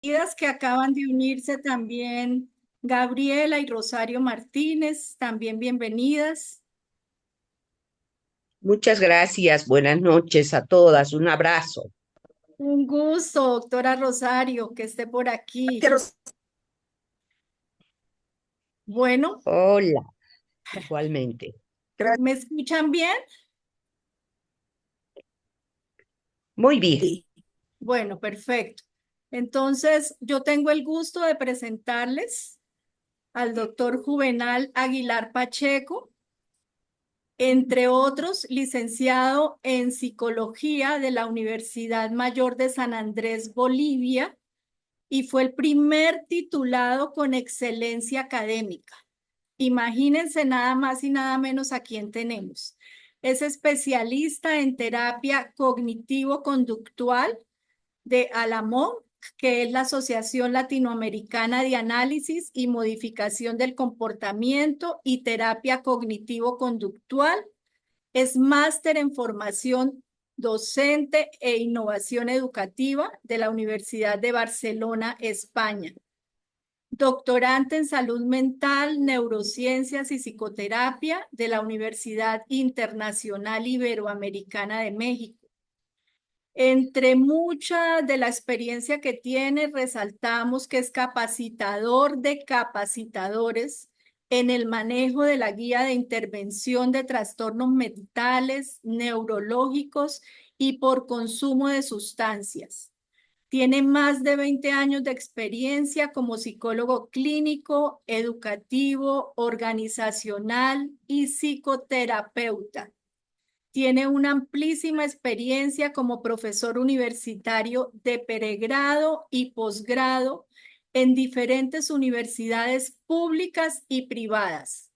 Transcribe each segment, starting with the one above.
Que acaban de unirse también Gabriela y Rosario Martínez, también bienvenidas. Muchas gracias. Buenas noches a todas. Un abrazo. Un gusto, doctora Rosario, que esté por aquí. Quiero- Bueno, Hola, igualmente. ¿me escuchan bien? Muy bien. Sí. Bueno, perfecto. Entonces, yo tengo el gusto de presentarles al doctor Juvenal Aguilar Pacheco, entre otros, licenciado en Psicología de la Universidad Mayor de San Andrés, Bolivia, y fue el primer titulado con excelencia académica. Imagínense nada más y nada menos a quién tenemos. Es especialista en terapia cognitivo-conductual de ALAMOC, que es la Asociación Latinoamericana de Análisis y Modificación del Comportamiento y Terapia Cognitivo-Conductual. Es máster en formación docente e innovación educativa de la Universidad de Barcelona, España. Doctorante en salud mental, neurociencias y psicoterapia de la Universidad Internacional Iberoamericana de México. Entre mucha de la experiencia que tiene, resaltamos que es capacitador de capacitadores en el manejo de la guía de intervención de trastornos mentales, neurológicos y por consumo de sustancias. Tiene más de 20 años de experiencia como psicólogo clínico, educativo, organizacional y psicoterapeuta. Tiene una amplísima experiencia como profesor universitario de pregrado y posgrado en diferentes universidades públicas y privadas.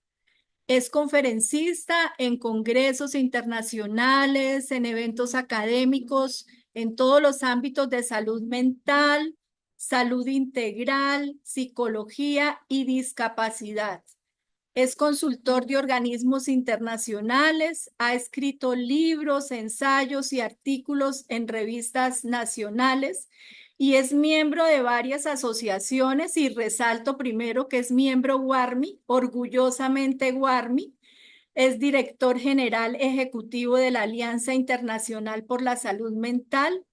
Es conferencista en congresos internacionales, en eventos académicos, en todos los ámbitos de salud mental, salud integral, psicología y discapacidad. Es consultor de organismos internacionales, ha escrito libros, ensayos y artículos en revistas nacionales y es miembro de varias asociaciones y resalto primero que es miembro WARMI, orgullosamente WARMI. Es director general ejecutivo de la Alianza Internacional por la Salud Mental,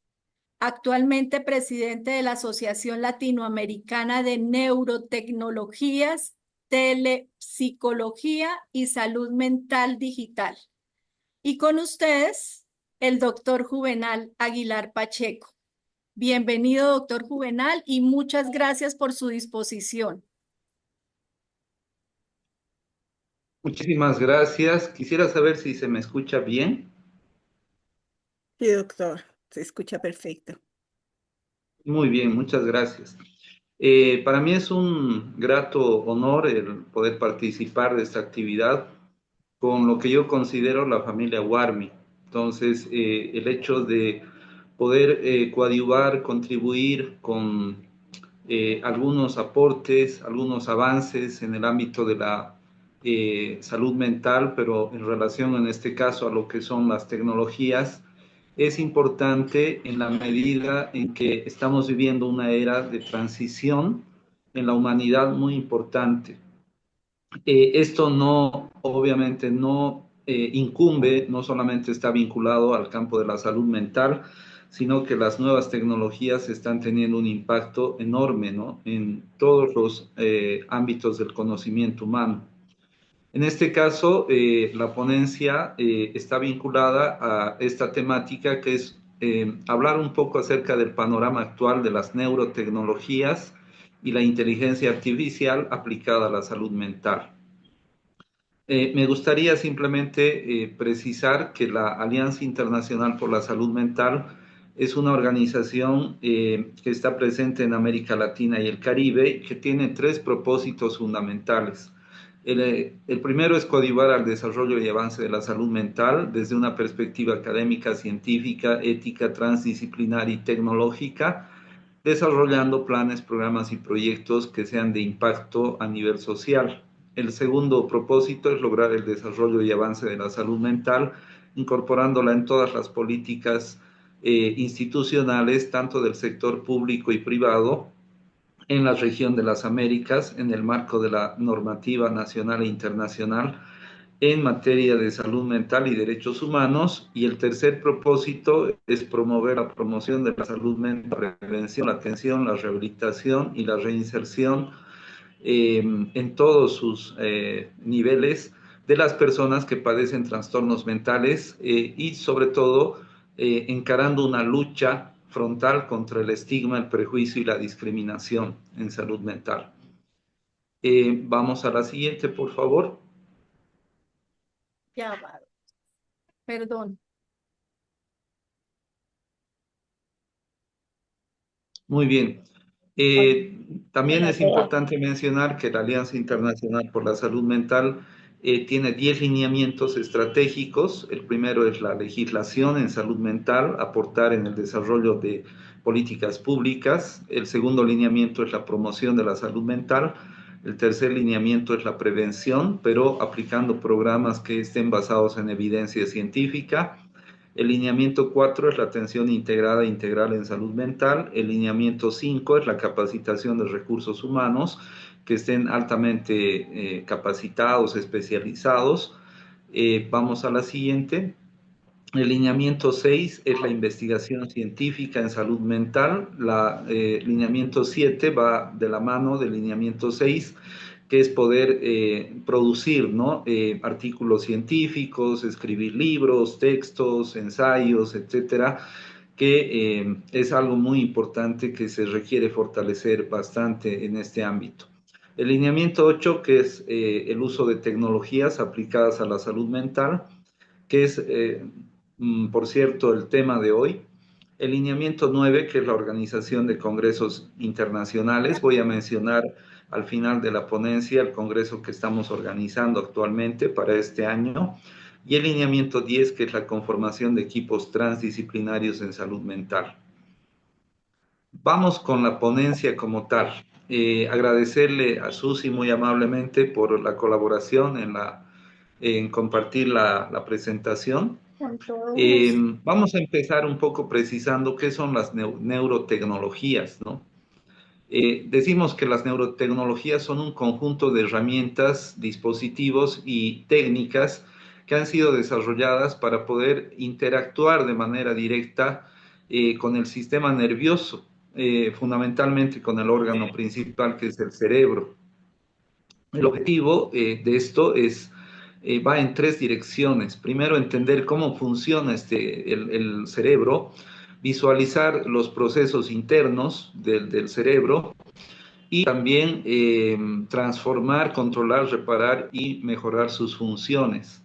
actualmente presidente de la Asociación Latinoamericana de Neurotecnologías, Telepsicología y Salud Mental Digital. Y con ustedes, el doctor Juvenal Aguilar Pacheco. Bienvenido, doctor Juvenal, y muchas gracias por su disposición. Muchísimas gracias. Quisiera saber si se me escucha bien. Sí, doctor, se escucha perfecto. Muy bien, muchas gracias. Para mí es un grato honor el poder participar de esta actividad con lo que yo considero la familia Warmi. Entonces, el hecho de poder coadyuvar, contribuir con algunos aportes, algunos avances en el ámbito de la salud mental, pero en relación en este caso a lo que son las tecnologías, es importante en la medida en que estamos viviendo una era de transición en la humanidad muy importante. Esto no, obviamente, no incumbe, no solamente está vinculado al campo de la salud mental, sino que las nuevas tecnologías están teniendo un impacto enorme, ¿no?, en todos los ámbitos del conocimiento humano. En este caso, la ponencia está vinculada a esta temática que es hablar un poco acerca del panorama actual de las neurotecnologías y la inteligencia artificial aplicada a la salud mental. Me gustaría simplemente precisar que la Alianza Internacional por la Salud Mental es una organización que está presente en América Latina y el Caribe y que tiene tres propósitos fundamentales. El primero es coadyuvar al desarrollo y avance de la salud mental desde una perspectiva académica, científica, ética, transdisciplinar y tecnológica, desarrollando planes, programas y proyectos que sean de impacto a nivel social. El segundo propósito es lograr el desarrollo y avance de la salud mental, incorporándola en todas las políticas institucionales, tanto del sector público y privado, en la región de las Américas en el marco de la normativa nacional e internacional en materia de salud mental y derechos humanos. Y el tercer propósito es promover la promoción de la salud mental, la prevención, la atención, la rehabilitación y la reinserción en todos sus niveles de las personas que padecen trastornos mentales y sobre todo encarando una lucha frontal contra el estigma, el prejuicio y la discriminación en salud mental. Vamos a la siguiente, por favor. Ya va. Perdón. Muy bien. También es importante mencionar que la Alianza Internacional por la Salud Mental tiene 10 lineamientos estratégicos. El primero es la legislación en salud mental, aportar en el desarrollo de políticas públicas. El segundo lineamiento es la promoción de la salud mental. El tercer lineamiento es la prevención, pero aplicando programas que estén basados en evidencia científica. El lineamiento 4 es la atención integrada e integral en salud mental. El lineamiento 5 es la capacitación de recursos humanos que estén altamente capacitados, especializados. Vamos a la siguiente. El lineamiento 6 es la investigación científica en salud mental. El lineamiento 7 va de la mano del lineamiento 6, que es poder producir, ¿no? Artículos científicos, escribir libros, textos, ensayos, etcétera, que es algo muy importante que se requiere fortalecer bastante en este ámbito. El lineamiento 8, que es el uso de tecnologías aplicadas a la salud mental, que es, por cierto, el tema de hoy. El lineamiento 9, que es la organización de congresos internacionales. Voy a mencionar al final de la ponencia el congreso que estamos organizando actualmente para este año. Y el lineamiento 10, que es la conformación de equipos transdisciplinarios en salud mental. Vamos con la ponencia como tal. Agradecerle a Susi muy amablemente por la colaboración en compartir la presentación. Con todo gusto. Vamos a empezar un poco precisando qué son las neurotecnologías, ¿no? Decimos que las neurotecnologías son un conjunto de herramientas, dispositivos y técnicas que han sido desarrolladas para poder interactuar de manera directa con el sistema nervioso, fundamentalmente con el órgano principal que es el cerebro. El objetivo de esto va en tres direcciones. Primero, entender cómo funciona el cerebro, visualizar los procesos internos del cerebro y también transformar, controlar, reparar y mejorar sus funciones.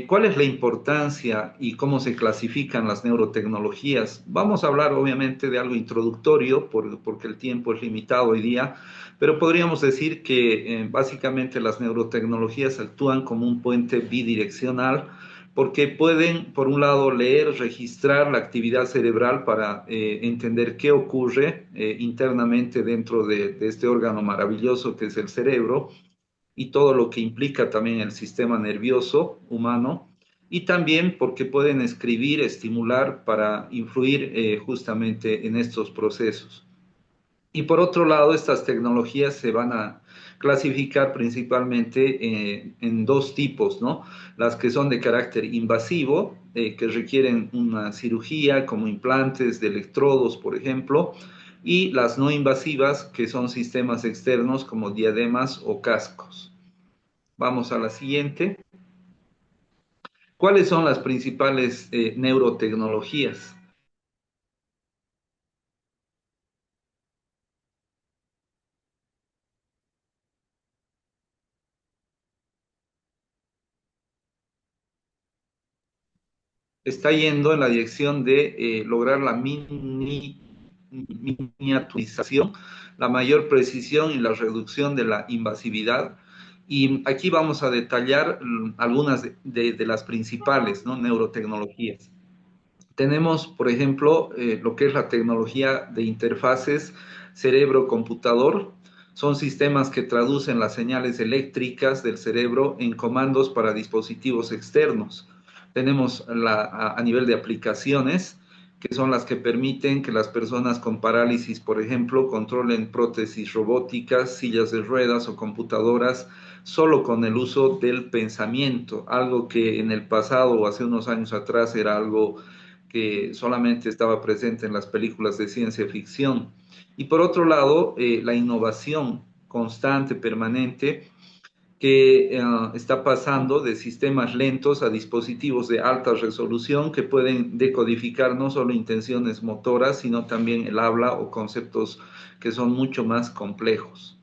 ¿Cuál es la importancia y cómo se clasifican las neurotecnologías? Vamos a hablar obviamente de algo introductorio porque el tiempo es limitado hoy día, pero podríamos decir que básicamente las neurotecnologías actúan como un puente bidireccional porque pueden, por un lado, leer, registrar la actividad cerebral para entender qué ocurre internamente dentro de este órgano maravilloso que es el cerebro y todo lo que implica también el sistema nervioso humano, y también porque pueden escribir, estimular para influir justamente en estos procesos. Y por otro lado, estas tecnologías se van a clasificar principalmente en dos tipos, ¿no? Las que son de carácter invasivo, que requieren una cirugía, como implantes de electrodos, por ejemplo, y las no invasivas, que son sistemas externos como diademas o cascos. Vamos a la siguiente. ¿Cuáles son las principales neurotecnologías? Está yendo en la dirección de lograr la miniaturización, la mayor precisión y la reducción de la invasividad. Y aquí vamos a detallar algunas de las principales, ¿no?, neurotecnologías. Tenemos, por ejemplo, lo que es la tecnología de interfaces cerebro-computador. Son sistemas que traducen las señales eléctricas del cerebro en comandos para dispositivos externos. Tenemos a nivel de aplicaciones que son las que permiten que las personas con parálisis, por ejemplo, controlen prótesis robóticas, sillas de ruedas o computadoras solo con el uso del pensamiento, algo que en el pasado o hace unos años atrás era algo que solamente estaba presente en las películas de ciencia ficción. Y por otro lado, la innovación constante, permanente, que está pasando de sistemas lentos a dispositivos de alta resolución que pueden decodificar no solo intenciones motoras, sino también el habla o conceptos que son mucho más complejos.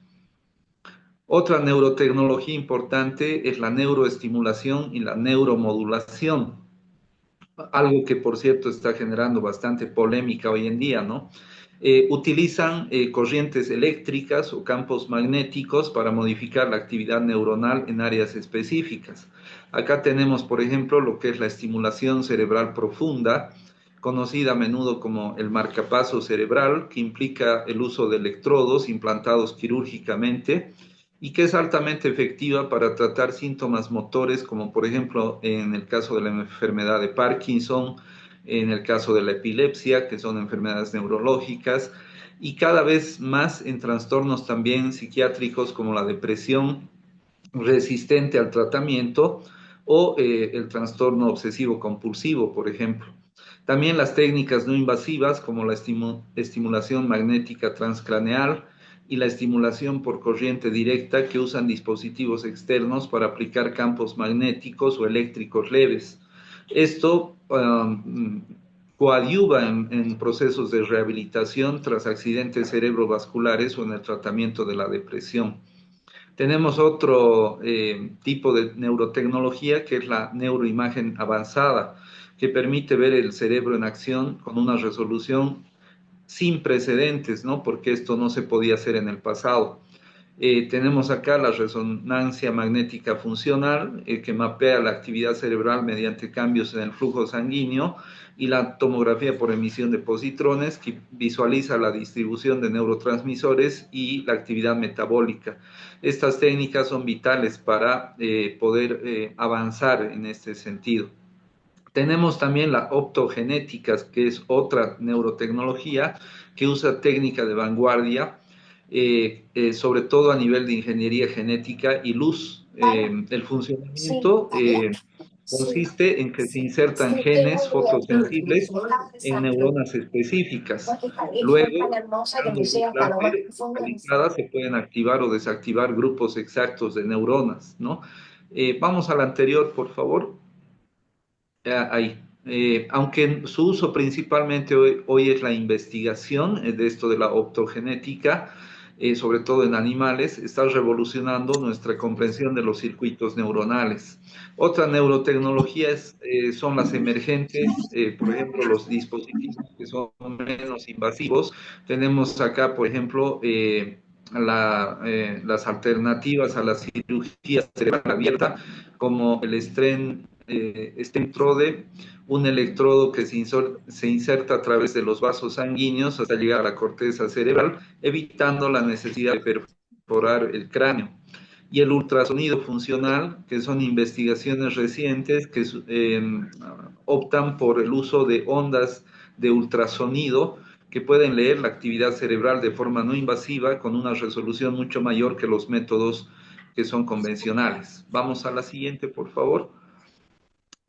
Otra neurotecnología importante es la neuroestimulación y la neuromodulación, algo que por cierto está generando bastante polémica hoy en día, ¿no? Utilizan corrientes eléctricas o campos magnéticos para modificar la actividad neuronal en áreas específicas. Acá tenemos, por ejemplo, lo que es la estimulación cerebral profunda, conocida a menudo como el marcapaso cerebral, que implica el uso de electrodos implantados quirúrgicamente y que es altamente efectiva para tratar síntomas motores, como por ejemplo en el caso de la enfermedad de Parkinson, en el caso de la epilepsia, que son enfermedades neurológicas, y cada vez más en trastornos también psiquiátricos como la depresión resistente al tratamiento o el trastorno obsesivo compulsivo, por ejemplo. También las técnicas no invasivas como la estimulación magnética transcraneal y la estimulación por corriente directa, que usan dispositivos externos para aplicar campos magnéticos o eléctricos leves. Esto coadyuva en procesos de rehabilitación tras accidentes cerebrovasculares o en el tratamiento de la depresión. Tenemos otro tipo de neurotecnología, que es la neuroimagen avanzada, que permite ver el cerebro en acción con una resolución sin precedentes, ¿no? Porque esto no se podía hacer en el pasado. Tenemos acá la resonancia magnética funcional, que mapea la actividad cerebral mediante cambios en el flujo sanguíneo, y la tomografía por emisión de positrones, que visualiza la distribución de neurotransmisores y la actividad metabólica. Estas técnicas son vitales para poder avanzar en este sentido. Tenemos también la optogenética, que es otra neurotecnología que usa técnica de vanguardia, sobre todo a nivel de ingeniería genética y luz. El funcionamiento consiste en que se insertan genes fotosensibles en neuronas específicas. Luego, usando luz láser focalizada, se pueden activar o desactivar grupos exactos de neuronas, ¿no? Vamos a la anterior, por favor. Ahí. Aunque su uso principalmente hoy es la investigación de esto de la optogenética, sobre todo en animales, está revolucionando nuestra comprensión de los circuitos neuronales. Otra neurotecnología son las emergentes, por ejemplo, los dispositivos que son menos invasivos. Tenemos acá, por ejemplo, las alternativas a la cirugía cerebral abierta, como el Stentrode, un electrodo que se inserta a través de los vasos sanguíneos hasta llegar a la corteza cerebral, evitando la necesidad de perforar el cráneo. Y el ultrasonido funcional, que son investigaciones recientes que optan por el uso de ondas de ultrasonido que pueden leer la actividad cerebral de forma no invasiva con una resolución mucho mayor que los métodos que son convencionales. Vamos a la siguiente, por favor.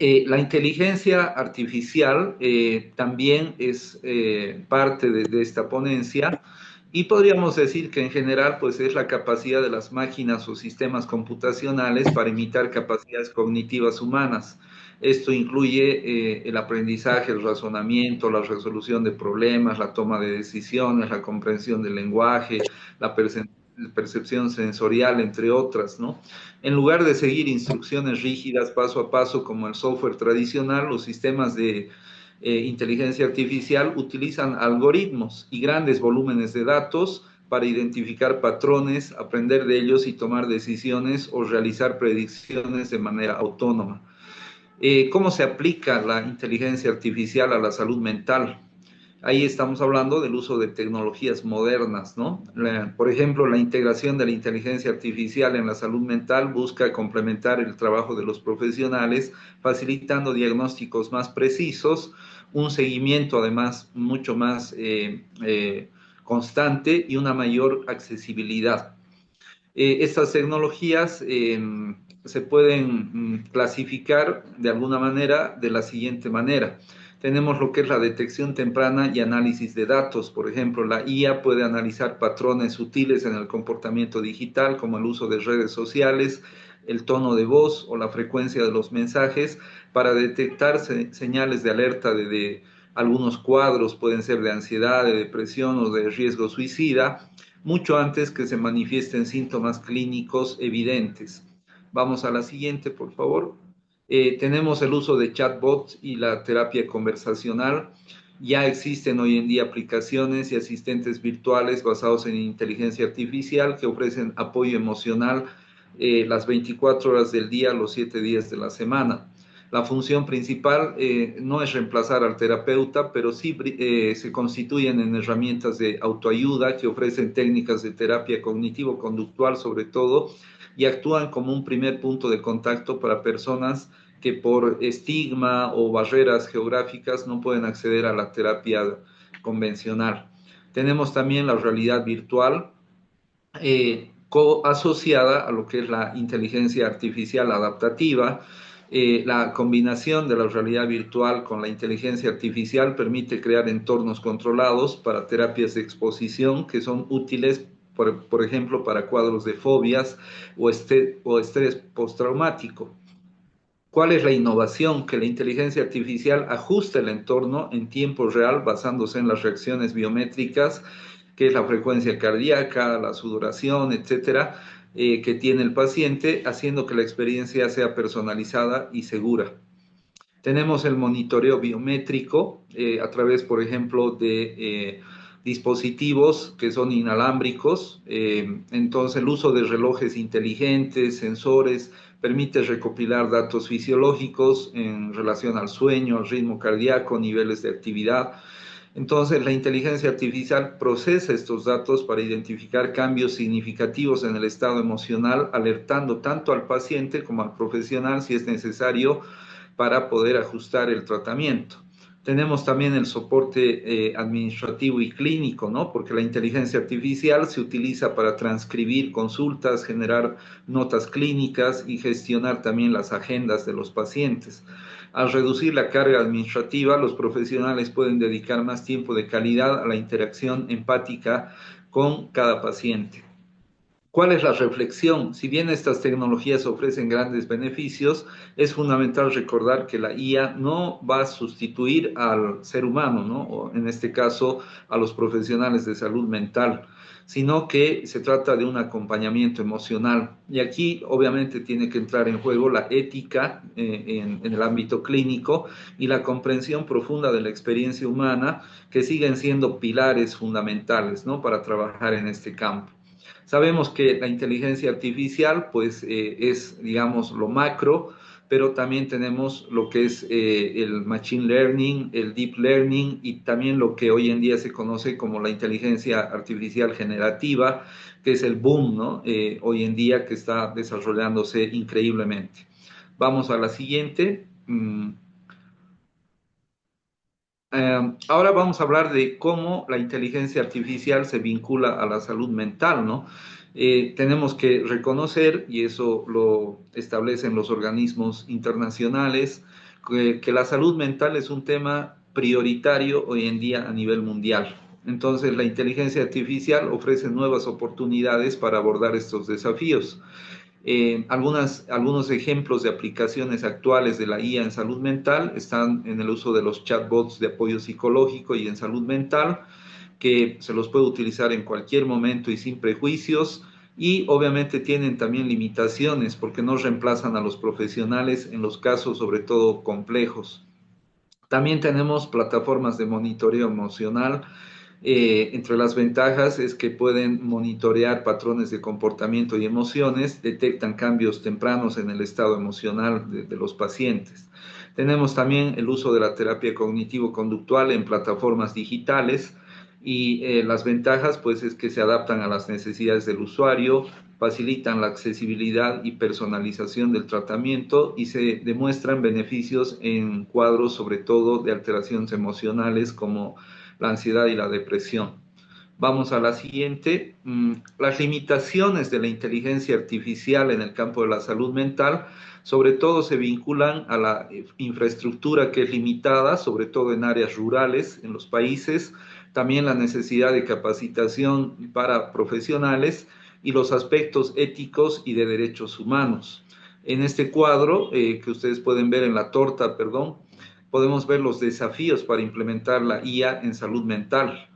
La inteligencia artificial también es parte de esta ponencia, y podríamos decir que en general pues es la capacidad de las máquinas o sistemas computacionales para imitar capacidades cognitivas humanas. Esto incluye el aprendizaje, el razonamiento, la resolución de problemas, la toma de decisiones, la comprensión del lenguaje, la percepción sensorial, entre otras, ¿no? En lugar de seguir instrucciones rígidas paso a paso como el software tradicional, los sistemas de inteligencia artificial utilizan algoritmos y grandes volúmenes de datos para identificar patrones, aprender de ellos y tomar decisiones o realizar predicciones de manera autónoma. ¿Cómo se aplica la inteligencia artificial a la salud mental? Ahí estamos hablando del uso de tecnologías modernas, ¿no? Por ejemplo, la integración de la inteligencia artificial en la salud mental busca complementar el trabajo de los profesionales, facilitando diagnósticos más precisos un seguimiento además mucho más constante y una mayor accesibilidad. Estas tecnologías se pueden clasificar de alguna manera de la siguiente manera. Tenemos lo que es la detección temprana y análisis de datos. Por ejemplo, la IA puede analizar patrones sutiles en el comportamiento digital, como el uso de redes sociales, el tono de voz o la frecuencia de los mensajes, para detectar señales de alerta de algunos cuadros, pueden ser de ansiedad, de depresión o de riesgo suicida, mucho antes que se manifiesten síntomas clínicos evidentes. Vamos a la siguiente, por favor. Tenemos el uso de chatbots y la terapia conversacional. Ya existen hoy en día aplicaciones y asistentes virtuales basados en inteligencia artificial que ofrecen apoyo emocional las 24 horas del día, los 7 días de la semana. La función principal no es reemplazar al terapeuta, pero sí se constituyen en herramientas de autoayuda que ofrecen técnicas de terapia cognitivo-conductual sobre todo, y actúan como un primer punto de contacto para personas que por estigma o barreras geográficas no pueden acceder a la terapia convencional. Tenemos también la realidad virtual, asociada a lo que es la inteligencia artificial adaptativa. La combinación de la realidad virtual con la inteligencia artificial permite crear entornos controlados para terapias de exposición que son útiles, por ejemplo, para cuadros de fobias o estrés postraumático. ¿Cuál es la innovación? Que la inteligencia artificial ajusta el entorno en tiempo real basándose en las reacciones biométricas, que es la frecuencia cardíaca, la sudoración, etcétera, que tiene el paciente, haciendo que la experiencia sea personalizada y segura. Tenemos el monitoreo biométrico a través, por ejemplo, de dispositivos que son inalámbricos. Entonces, el uso de relojes inteligentes, sensores, permite recopilar datos fisiológicos en relación al sueño, al ritmo cardíaco, niveles de actividad. Entonces, la inteligencia artificial procesa estos datos para identificar cambios significativos en el estado emocional, alertando tanto al paciente como al profesional si es necesario para poder ajustar el tratamiento. Tenemos también el soporte administrativo y clínico, ¿no? Porque la inteligencia artificial se utiliza para transcribir consultas, generar notas clínicas y gestionar también las agendas de los pacientes. Al reducir la carga administrativa, los profesionales pueden dedicar más tiempo de calidad a la interacción empática con cada paciente. ¿Cuál es la reflexión? Si bien estas tecnologías ofrecen grandes beneficios, es fundamental recordar que la IA no va a sustituir al ser humano, ¿no? O en este caso, a los profesionales de salud mental, sino que se trata de un acompañamiento emocional. Y aquí, obviamente, tiene que entrar en juego la ética en el ámbito clínico y la comprensión profunda de la experiencia humana, que siguen siendo pilares fundamentales, ¿no? Para trabajar en este campo. Sabemos que la inteligencia artificial, pues, es, digamos, lo macro, pero también tenemos lo que es el machine learning, el deep learning y también lo que hoy en día se conoce como la inteligencia artificial generativa, que es el boom, ¿no? Hoy en día que está desarrollándose increíblemente. Vamos a la siguiente. Ahora vamos a hablar de cómo la inteligencia artificial se vincula a la salud mental, ¿no? Tenemos que reconocer, y eso lo establecen los organismos internacionales, que la salud mental es un tema prioritario hoy en día a nivel mundial. Entonces, la inteligencia artificial ofrece nuevas oportunidades para abordar estos desafíos. Algunos ejemplos de aplicaciones actuales de la IA en salud mental están en el uso de los chatbots de apoyo psicológico y en salud mental, que se los puede utilizar en cualquier momento y sin prejuicios, y obviamente tienen también limitaciones porque no reemplazan a los profesionales en los casos sobre todo complejos. También tenemos plataformas de monitoreo emocional. Entre las ventajas es que pueden monitorear patrones de comportamiento y emociones, detectan cambios tempranos en el estado emocional de los pacientes. Tenemos también el uso de la terapia cognitivo-conductual en plataformas digitales. Y las ventajas, pues, es que se adaptan a las necesidades del usuario, facilitan la accesibilidad y personalización del tratamiento y se demuestran beneficios en cuadros, sobre todo, de alteraciones emocionales como la ansiedad y la depresión. Vamos a la siguiente. Las limitaciones de la inteligencia artificial en el campo de la salud mental, sobre todo se vinculan a la infraestructura que es limitada, sobre todo en áreas rurales, en los países, también la necesidad de capacitación para profesionales y los aspectos éticos y de derechos humanos. En este cuadro, que ustedes pueden ver en la torta, perdón, podemos ver los desafíos para implementar la IA en salud mental.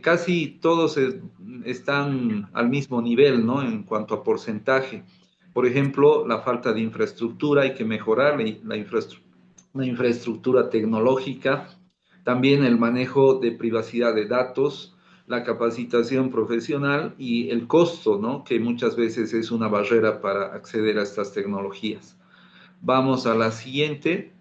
Casi todos están al mismo nivel, ¿no? En cuanto a porcentaje. Por ejemplo, la falta de infraestructura, hay que mejorar la infraestructura tecnológica, también el manejo de privacidad de datos, la capacitación profesional y el costo, ¿no? Que muchas veces es una barrera para acceder a estas tecnologías. Vamos a la siguiente.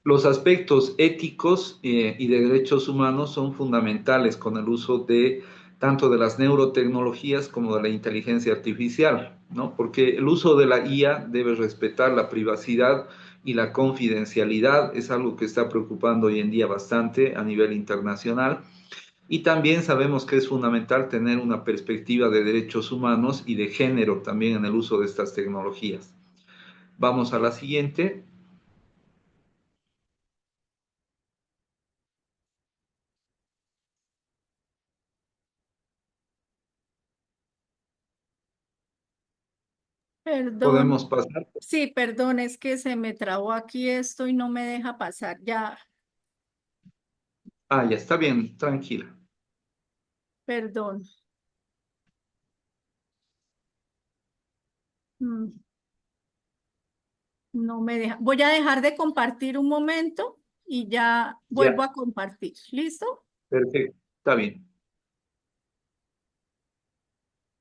Los aspectos éticos y de derechos humanos son fundamentales con el uso de tanto de las neurotecnologías como de la inteligencia artificial, ¿no? Porque el uso de la IA debe respetar la privacidad y la confidencialidad, es algo que está preocupando hoy en día bastante a nivel internacional. Y también sabemos que es fundamental tener una perspectiva de derechos humanos y de género también en el uso de estas tecnologías. Vamos a la siguiente. Perdón, Podemos pasar. sí, perdón, es que se me trabó aquí esto y no me deja pasar. Ya, Ah, ya está bien, tranquila. perdón. Mm, No me deja. Voy a dejar de compartir un momento y ya vuelvo Ya, a compartir. ¿Listo? perfecto, está bien.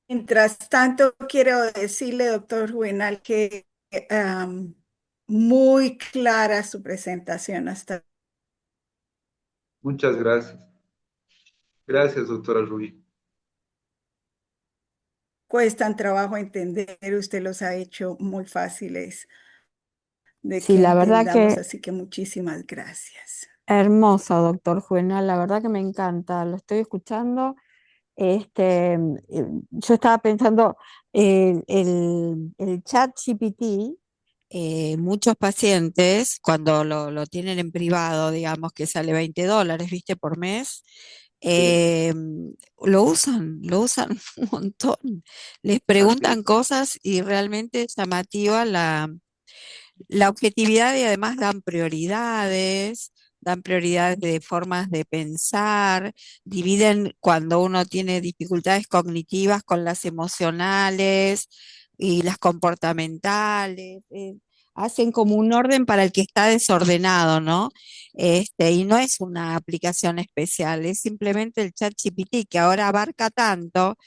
Mientras tanto, quiero decirle, doctor Juvenal, que am, muy clara su presentación. Hasta Muchas gracias. Gracias, doctora Rubí. cuestan trabajo entender, usted los ha hecho muy fáciles de Sí, que la verdad entendamos, que así que muchísimas gracias. hermoso, doctor Juvenal, la verdad que me encanta, lo estoy escuchando. Yo estaba pensando, el chat GPT, muchos pacientes cuando lo tienen en privado, digamos que sale $20, ¿viste? Por mes, Sí, eh, lo usan un montón. Les así preguntan es. cosas y realmente es llamativa la objetividad y además dan prioridades de formas de pensar, dividen cuando uno tiene dificultades cognitivas con las emocionales y las comportamentales. Hacen como un orden para el que está desordenado, ¿no? Y no es una aplicación especial, es simplemente el chat GPT que ahora abarca tanto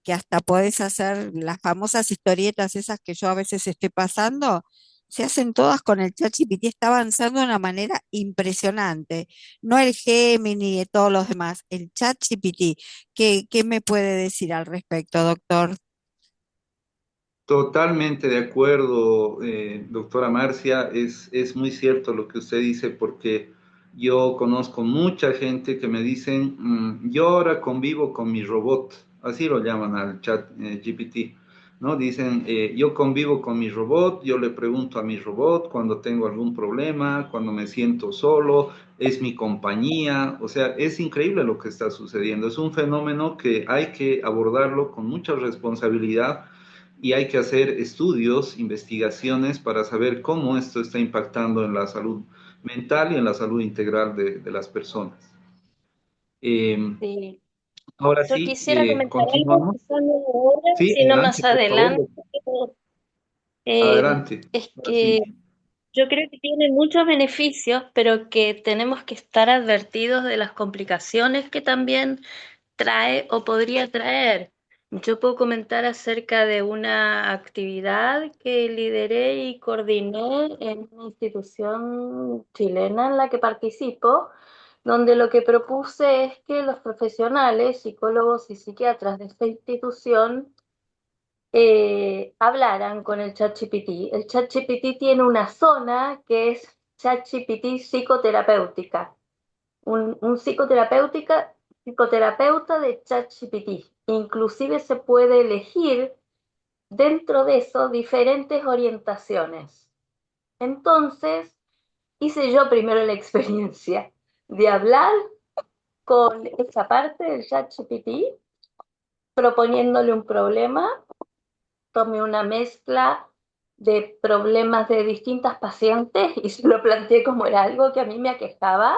que hasta podés hacer las famosas historietas esas que yo a veces estoy pasando, se hacen todas con el ChatGPT, está avanzando de una manera impresionante. No el Gemini y todos los demás, el ChatGPT. ¿Qué me puede decir al respecto, doctor? Totalmente de acuerdo, doctora Marcia. Es muy cierto lo que usted dice porque yo conozco mucha gente que me dicen, yo ahora convivo con mi robot, así lo llaman al chat GPT, ¿no? Dicen, yo convivo con mi robot, yo le pregunto a mi robot cuando tengo algún problema, cuando me siento solo, es mi compañía. O sea, es increíble lo que está sucediendo. Es un fenómeno que hay que abordarlo con mucha responsabilidad y hay que hacer estudios, investigaciones para saber cómo esto está impactando en la salud mental y en la salud integral de las personas. Eh, Sí. Ahora Yo sí, quisiera comentar algo, continuamos. quizás no ahora, Sí, sino adelante, más por favor. adelante. Adelante. Es Ahora que sí. yo creo que tiene muchos beneficios, pero que tenemos que estar advertidos de las complicaciones que también trae o podría traer. Yo puedo comentar acerca de una actividad que lideré y coordiné en una institución chilena en la que participo, donde lo que propuse es que los profesionales, psicólogos y psiquiatras de esta institución hablaran con el ChatGPT. El ChatGPT tiene una zona que es ChatGPT psicoterapéutica, un psicoterapeuta de ChatGPT. Inclusive se puede elegir dentro de eso diferentes orientaciones. Entonces, hice yo primero la experiencia de hablar con esa parte del ChatGPT, proponiéndole un problema. Tomé una mezcla de problemas de distintas pacientes y se lo planteé como era algo que a mí me aquejaba.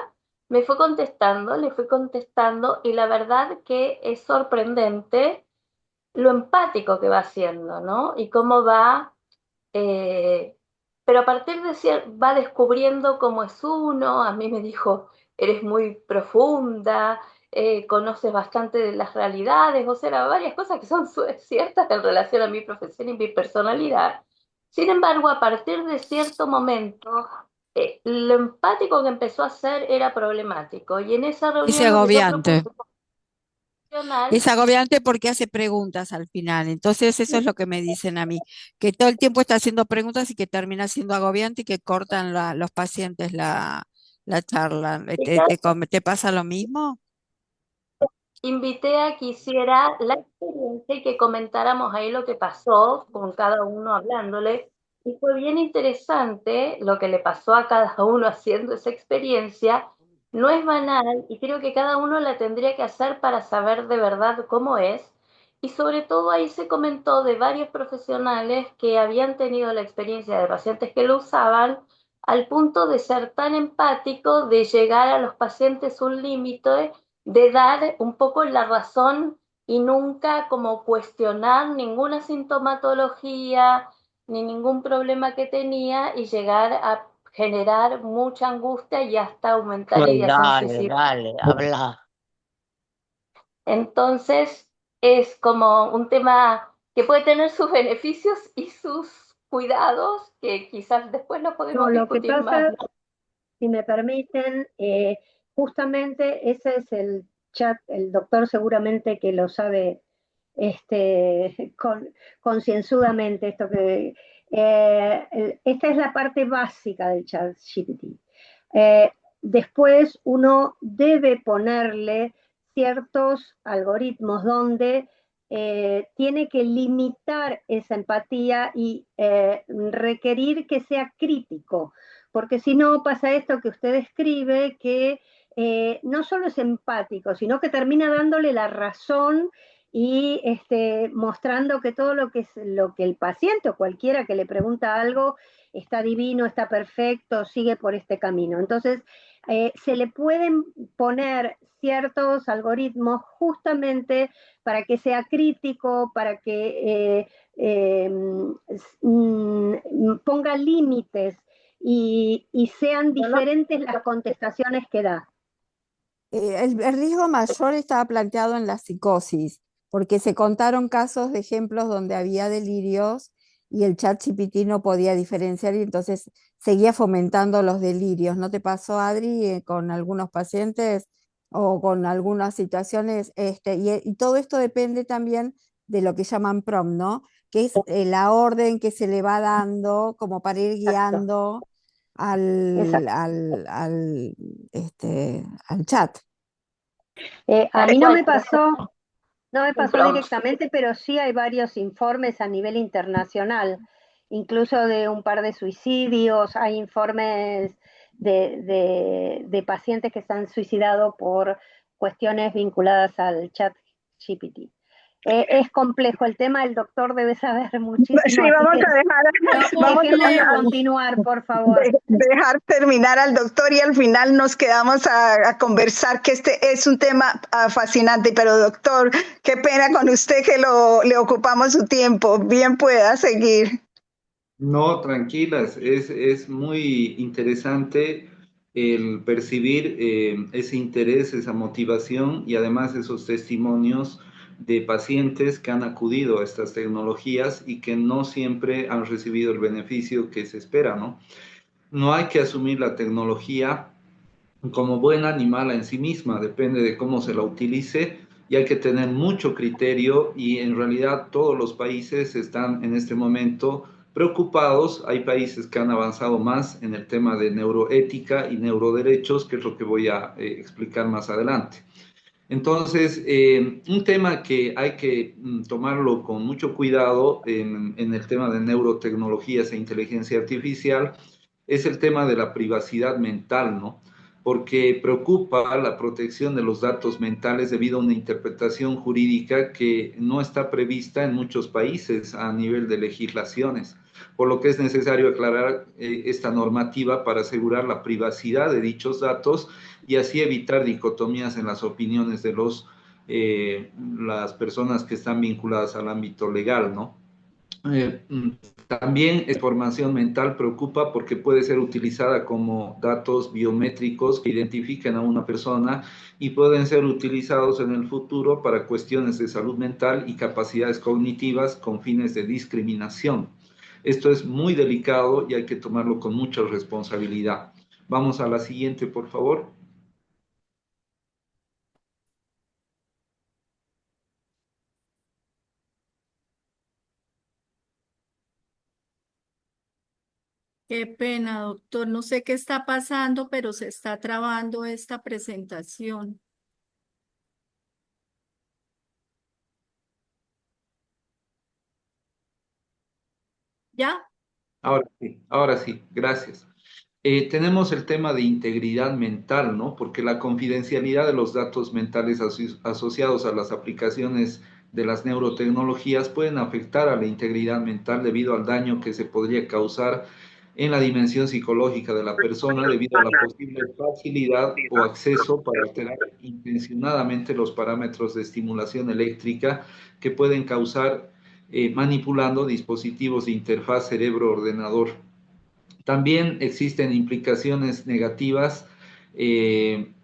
Me fue contestando, le fui contestando y la verdad que es sorprendente lo empático que va haciendo, ¿no? Y cómo va, pero a partir de va descubriendo cómo es uno. A mí me dijo, eres muy profunda, conoces bastante de las realidades, o sea, varias cosas que son ciertas en relación a mi profesión y mi personalidad. Sin embargo, a partir de cierto momento, lo empático que empezó a hacer era problemático. Y en esa Es reunión donde yo propuse agobiante. profesional, Es agobiante porque hace preguntas al final. Entonces, eso es lo que me dicen a mí, que todo el tiempo está haciendo preguntas y que termina siendo agobiante y que cortan los pacientes la charla. ¿Te pasa lo mismo? invité a que hiciera la experiencia y que comentáramos ahí lo que pasó con cada uno hablándole. Y fue bien interesante lo que le pasó a cada uno haciendo esa experiencia. No es banal y creo que cada uno la tendría que hacer para saber de verdad cómo es. Y sobre todo ahí se comentó de varios profesionales que habían tenido la experiencia de pacientes que lo usaban al punto de ser tan empático, de llegar a los pacientes un límite, de dar un poco la razón y nunca como cuestionar ninguna sintomatología ni ningún problema que tenía y llegar a generar mucha angustia y hasta aumentar Ay, ideación dale, suicida. dale, habla. Entonces es como un tema que puede tener sus beneficios y sus cuidados, que quizás después lo No, podemos lo que discutir más, pasa, ¿no? si me permiten, justamente ese es el chat, el doctor seguramente que lo sabe concienzudamente, esta es la parte básica del chat GPT. Eh, Después uno debe ponerle ciertos algoritmos donde tiene que limitar esa empatía y requerir que sea crítico, porque si no pasa esto que usted escribe, que no solo es empático, sino que termina dándole la razón y mostrando que todo lo que el paciente o cualquiera que le pregunta algo está divino, está perfecto, sigue por este camino. Entonces, se le pueden poner ciertos algoritmos justamente para que sea crítico, para que ponga límites y sean Yo no- diferentes las contestaciones que da. El riesgo mayor estaba planteado en la psicosis, porque se contaron casos de ejemplos donde había delirios y el ChatGPT no podía diferenciar y entonces seguía fomentando los delirios. ¿No te pasó, Adri, con algunos pacientes o con algunas situaciones? Y todo esto depende también de lo que llaman prompt, ¿no? Que es la orden que se le va dando como para ir Exacto, guiando al, exacto. al, al, al chat. A Tal mí cual, no me un pasó prompt. directamente, pero sí hay varios informes a nivel internacional, incluso de un par de suicidios, hay informes de pacientes que se han suicidado por cuestiones vinculadas al chat GPT. Es complejo el tema, el doctor debe saber muchísimo, Sí, así vamos que a dejar, vamos déjenle a continuar, por favor. dejar terminar al doctor y al final nos quedamos a conversar, que este es un tema fascinante, pero doctor, qué pena con usted que le ocupamos su tiempo. Bien pueda seguir. No, tranquilas, es muy interesante el percibir ese interés, esa motivación y además esos testimonios de pacientes que han acudido a estas tecnologías y que no siempre han recibido el beneficio que se espera, ¿no? No hay que asumir la tecnología como buena ni mala en sí misma, depende de cómo se la utilice y hay que tener mucho criterio y en realidad todos los países están en este momento preocupados. Hay países que han avanzado más en el tema de neuroética y neuroderechos, que es lo que voy a explicar más adelante. Entonces, un tema que hay que tomarlo con mucho cuidado en el tema de neurotecnologías e inteligencia artificial es el tema de la privacidad mental, ¿no? Porque preocupa la protección de los datos mentales debido a una interpretación jurídica que no está prevista en muchos países a nivel de legislaciones, por lo que es necesario aclarar esta normativa para asegurar la privacidad de dichos datos y así evitar dicotomías en las opiniones de las personas que están vinculadas al ámbito legal, ¿no? Eh, También formación mental preocupa porque puede ser utilizada como datos biométricos que identifiquen a una persona y pueden ser utilizados en el futuro para cuestiones de salud mental y capacidades cognitivas con fines de discriminación. Esto es muy delicado y hay que tomarlo con mucha responsabilidad. Vamos a la siguiente, por favor. Qué pena, doctor. No sé qué está pasando, pero se está trabando esta presentación. ¿Ya? Ahora sí, gracias. Tenemos el tema de integridad mental, ¿no? Porque la confidencialidad de los datos mentales asociados a las aplicaciones de las neurotecnologías pueden afectar a la integridad mental debido al daño que se podría causar en la dimensión psicológica de la persona debido a la posible facilidad o acceso para alterar intencionadamente los parámetros de estimulación eléctrica que pueden causar manipulando dispositivos de interfaz cerebro-ordenador. También existen implicaciones negativas,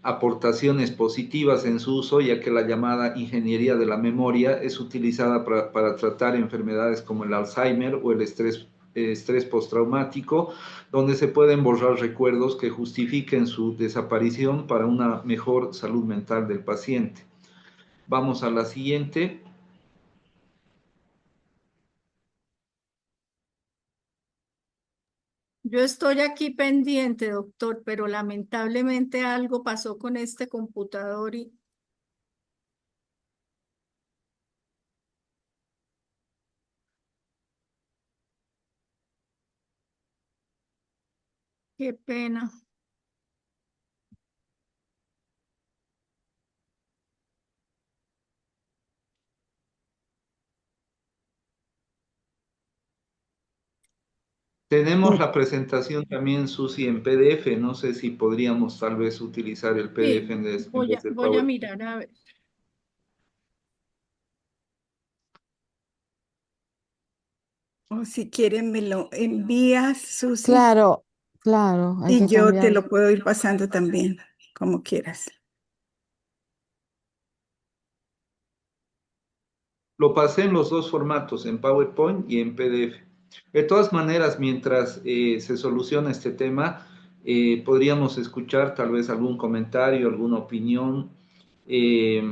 aportaciones positivas en su uso, ya que la llamada ingeniería de la memoria es utilizada para tratar enfermedades como el Alzheimer o el estrés postraumático, donde se pueden borrar recuerdos que justifiquen su desaparición para una mejor salud mental del paciente. Vamos a la siguiente. Yo estoy aquí pendiente, doctor, pero lamentablemente algo pasó con este computador y qué pena. Tenemos la presentación también, Susi, en PDF. No sé si podríamos tal vez utilizar el PDF Sí, en vez del voy a PowerPoint. mirar a ver. O si quieren me lo envías, Susi, Claro, claro, hay y que yo te cambiar. lo puedo ir pasando también, como quieras. Lo pasé en los dos formatos, en PowerPoint y en PDF. De todas maneras, mientras se soluciona este tema, podríamos escuchar tal vez algún comentario, alguna opinión. Eh,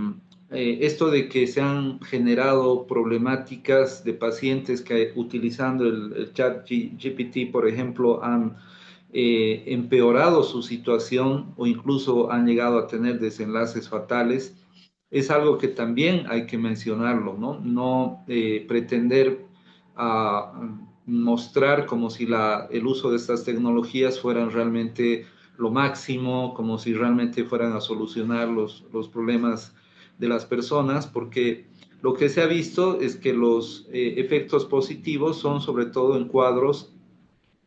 Esto de que se han generado problemáticas de pacientes que utilizando el chat GPT, por ejemplo, han empeorado su situación o incluso han llegado a tener desenlaces fatales, es algo que también hay que mencionarlo, ¿no? No pretender mostrar como si el uso de estas tecnologías fueran realmente lo máximo, como si realmente fueran a solucionar los problemas de las personas, porque lo que se ha visto es que los efectos positivos son sobre todo en cuadros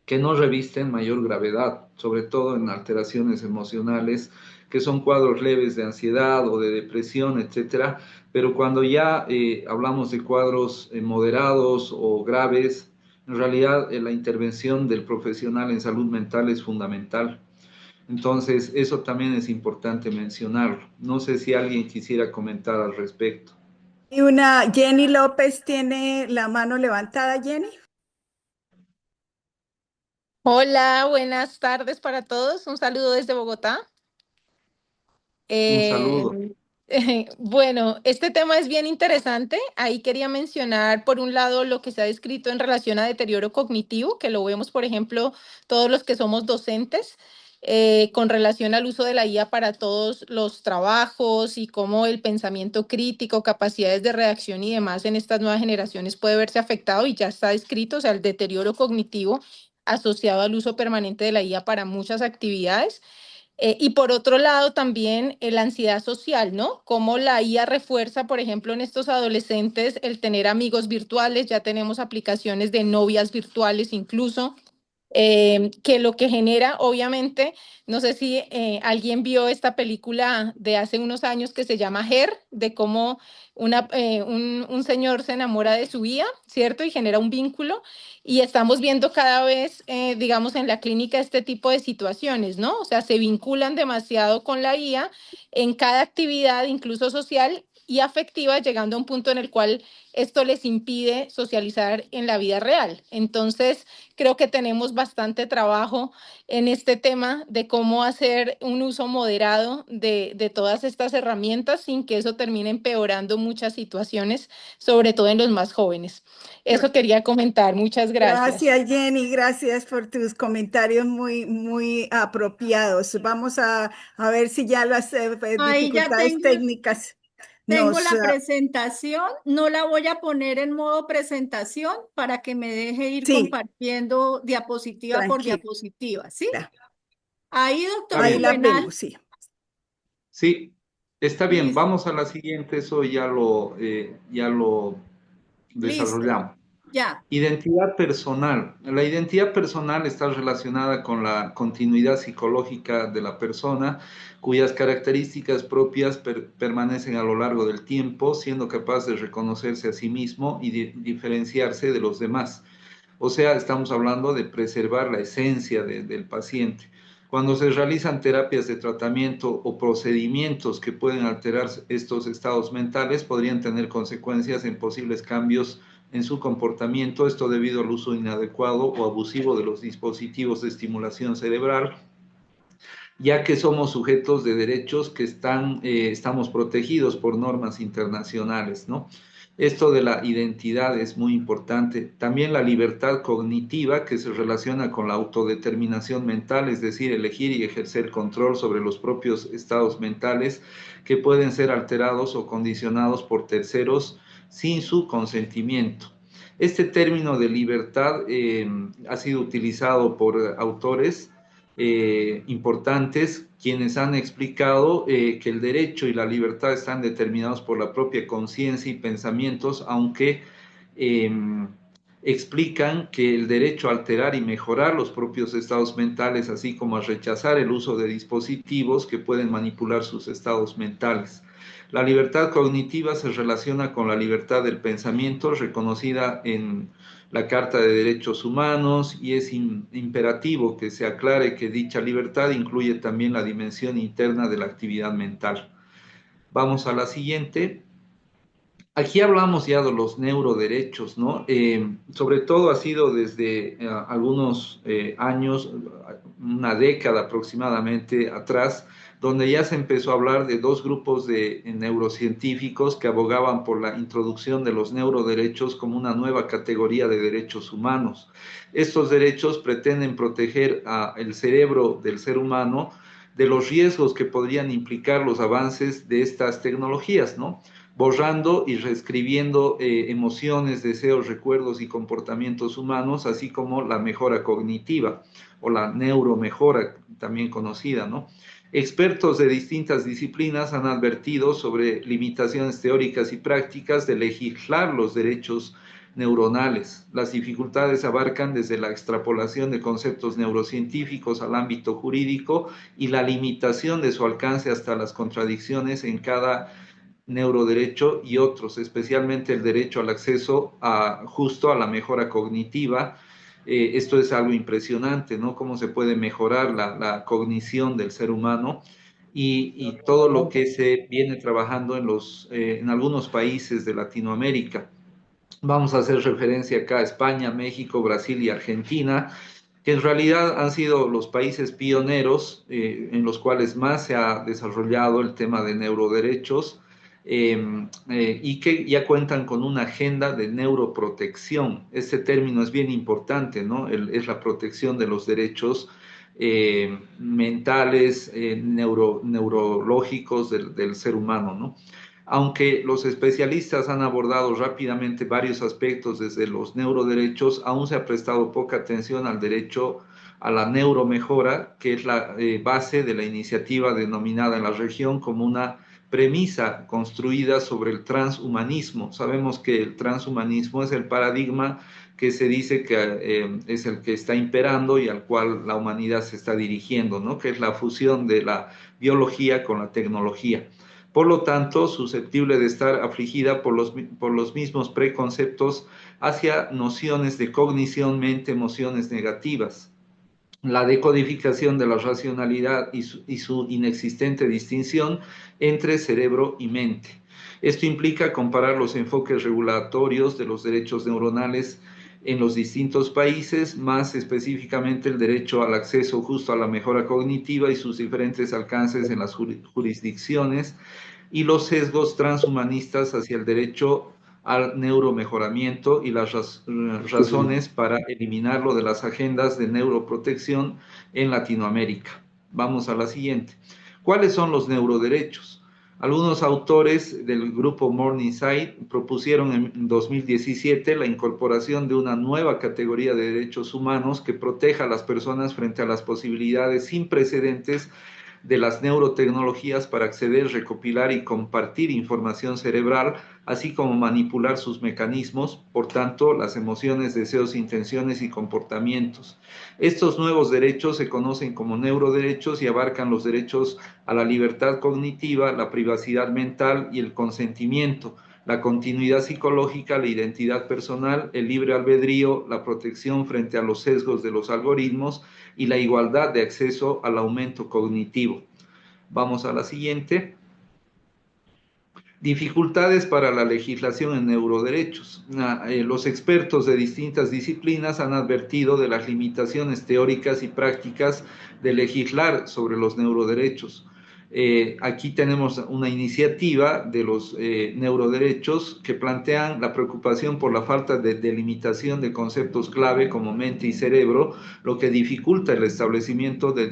que no revisten mayor gravedad, sobre todo en alteraciones emocionales, que son cuadros leves de ansiedad o de depresión, etcétera. Pero cuando ya hablamos de cuadros moderados o graves, en realidad la intervención del profesional en salud mental es fundamental. Entonces, eso también es importante mencionarlo. No sé si alguien quisiera comentar al respecto. Y una Jenny López tiene la mano levantada, Jenny. Hola, buenas tardes para todos. Un saludo desde Bogotá. Un saludo. Bueno, este tema es bien interesante. Ahí quería mencionar, por un lado, lo que se ha descrito en relación a deterioro cognitivo, que lo vemos, por ejemplo, todos los que somos docentes, con relación al uso de la IA para todos los trabajos y cómo el pensamiento crítico, capacidades de reacción y demás en estas nuevas generaciones puede verse afectado y ya está descrito, o sea, el deterioro cognitivo asociado al uso permanente de la IA para muchas actividades. Y por otro lado, también la ansiedad social, ¿no? Cómo la IA refuerza, por ejemplo, en estos adolescentes el tener amigos virtuales, ya tenemos aplicaciones de novias virtuales incluso, que lo que genera, obviamente, no sé si alguien vio esta película de hace unos años que se llama Her, de cómo un señor se enamora de su IA, ¿cierto? Y genera un vínculo. Y estamos viendo cada vez, digamos, en la clínica este tipo de situaciones, ¿no? O sea, se vinculan demasiado con la IA en cada actividad, incluso social y afectiva, llegando a un punto en el cual esto les impide socializar en la vida real. Entonces, creo que tenemos bastante trabajo en este tema de cómo hacer un uso moderado de todas estas herramientas sin que eso termine empeorando muchas situaciones, sobre todo en los más jóvenes. Eso quería comentar. Muchas gracias. Gracias, Jenny. Gracias por tus comentarios muy apropiados. Vamos a ver si ya las Ahí ya dificultades técnicas tengo nos... la presentación, no la voy a poner en modo presentación para que me deje ir Sí, compartiendo diapositiva por tranquila. diapositiva, ¿sí? Ahí, doctor Ahí la Juvenal. vemos, sí. Sí, está bien. Listo. Vamos a la siguiente. Eso ya lo Listo. desarrollamos. Ya. Identidad personal. La identidad personal está relacionada con la continuidad psicológica de la persona, cuyas características propias permanecen a lo largo del tiempo, siendo capaz de reconocerse a sí mismo y diferenciarse de los demás. O sea, estamos hablando de preservar la esencia del paciente. Cuando se realizan terapias de tratamiento o procedimientos que pueden alterar estos estados mentales, podrían tener consecuencias en posibles cambios en su comportamiento, esto debido al uso inadecuado o abusivo de los dispositivos de estimulación cerebral, ya que somos sujetos de derechos que estamos protegidos por normas internacionales, ¿no? Esto de la identidad es muy importante. También la libertad cognitiva, que se relaciona con la autodeterminación mental, es decir, elegir y ejercer control sobre los propios estados mentales que pueden ser alterados o condicionados por terceros sin su consentimiento. Este término de libertad ha sido utilizado por autores importantes, quienes han explicado que el derecho y la libertad están determinados por la propia conciencia y pensamientos, aunque explican que el derecho a alterar y mejorar los propios estados mentales, así como a rechazar el uso de dispositivos que pueden manipular sus estados mentales. La libertad cognitiva se relaciona con la libertad del pensamiento, reconocida en la Carta de Derechos Humanos, y es imperativo que se aclare que dicha libertad incluye también la dimensión interna de la actividad mental. Vamos a la siguiente. Aquí hablamos ya de los neuroderechos, ¿no? Sobre todo ha sido desde algunos años, una década aproximadamente atrás, donde ya se empezó a hablar de dos grupos de neurocientíficos que abogaban por la introducción de los neuroderechos como una nueva categoría de derechos humanos. Estos derechos pretenden proteger el cerebro del ser humano de los riesgos que podrían implicar los avances de estas tecnologías, ¿no? Borrando y reescribiendo emociones, deseos, recuerdos y comportamientos humanos, así como la mejora cognitiva o la neuromejora, también conocida, ¿no? Expertos de distintas disciplinas han advertido sobre limitaciones teóricas y prácticas de legislar los derechos neuronales. Las dificultades abarcan desde la extrapolación de conceptos neurocientíficos al ámbito jurídico y la limitación de su alcance hasta las contradicciones en cada neuroderecho y otros, especialmente el derecho al acceso justo a la mejora cognitiva. Esto es algo impresionante, ¿no? Cómo se puede mejorar la cognición del ser humano y todo lo que se viene trabajando en algunos países de Latinoamérica. Vamos a hacer referencia acá a España, México, Brasil y Argentina. que en realidad han sido los países pioneros en los cuales más se ha desarrollado el tema de neuroderechos y que ya cuentan con una agenda de neuroprotección. Este término es bien importante, ¿no? Es la protección de los derechos mentales, neurológicos del ser humano, ¿no? Aunque los especialistas han abordado rápidamente varios aspectos desde los neuroderechos, aún se ha prestado poca atención al derecho a la neuromejora, que es la base de la iniciativa denominada en la región como una premisa construida sobre el transhumanismo. Sabemos que el transhumanismo es el paradigma que se dice que es el que está imperando y al cual la humanidad se está dirigiendo, ¿no? Que es la fusión de la biología con la tecnología. Por lo tanto, susceptible de estar afligida por los mismos preconceptos hacia nociones de cognición, mente, emociones negativas. La decodificación de la racionalidad y su inexistente distinción entre cerebro y mente. Esto implica comparar los enfoques regulatorios de los derechos neuronales en los distintos países, más específicamente el derecho al acceso justo a la mejora cognitiva y sus diferentes alcances en las jurisdicciones, y los sesgos transhumanistas hacia el derecho al neuromejoramiento y las razones para eliminarlo de las agendas de neuroprotección en Latinoamérica. Vamos a la siguiente. ¿Cuáles son los neuroderechos? Algunos autores del grupo Morningside propusieron en 2017 la incorporación de una nueva categoría de derechos humanos que proteja a las personas frente a las posibilidades sin precedentes de las neurotecnologías para acceder, recopilar y compartir información cerebral, así como manipular sus mecanismos, por tanto, las emociones, deseos, intenciones y comportamientos. Estos nuevos derechos se conocen como neuroderechos y abarcan los derechos a la libertad cognitiva, la privacidad mental y el consentimiento, la continuidad psicológica, la identidad personal, el libre albedrío, la protección frente a los sesgos de los algoritmos y la igualdad de acceso al aumento cognitivo. Vamos a la siguiente. Dificultades para la legislación en neuroderechos. Los expertos de distintas disciplinas han advertido de las limitaciones teóricas y prácticas de legislar sobre los neuroderechos. Aquí tenemos una iniciativa de los neuroderechos que plantean la preocupación por la falta de delimitación de conceptos clave como mente y cerebro, lo que dificulta el establecimiento de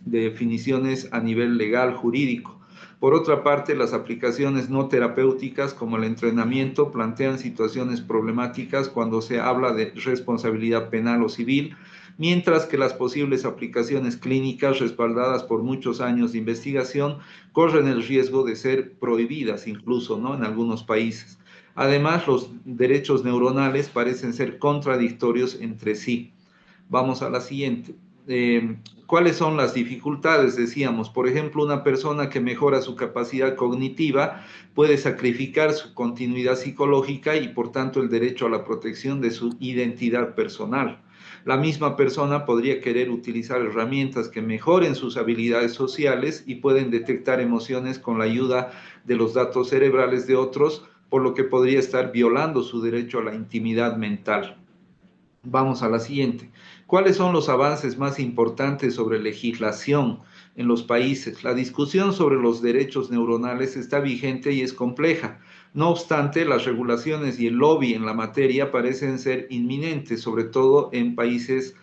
definiciones a nivel legal jurídico. Por otra parte, las aplicaciones no terapéuticas como el entrenamiento plantean situaciones problemáticas cuando se habla de responsabilidad penal o civil, mientras que las posibles aplicaciones clínicas respaldadas por muchos años de investigación corren el riesgo de ser prohibidas incluso, ¿no?, en algunos países. Además, los derechos neuronales parecen ser contradictorios entre sí. Vamos a la siguiente. ¿Cuáles son las dificultades? Decíamos, por ejemplo, una persona que mejora su capacidad cognitiva puede sacrificar su continuidad psicológica y, por tanto, el derecho a la protección de su identidad personal. La misma persona podría querer utilizar herramientas que mejoren sus habilidades sociales y pueden detectar emociones con la ayuda de los datos cerebrales de otros, por lo que podría estar violando su derecho a la intimidad mental. Vamos a la siguiente. ¿Cuáles son los avances más importantes sobre legislación en los países? La discusión sobre los derechos neuronales está vigente y es compleja. No obstante, las regulaciones y el lobby en la materia parecen ser inminentes, sobre todo en países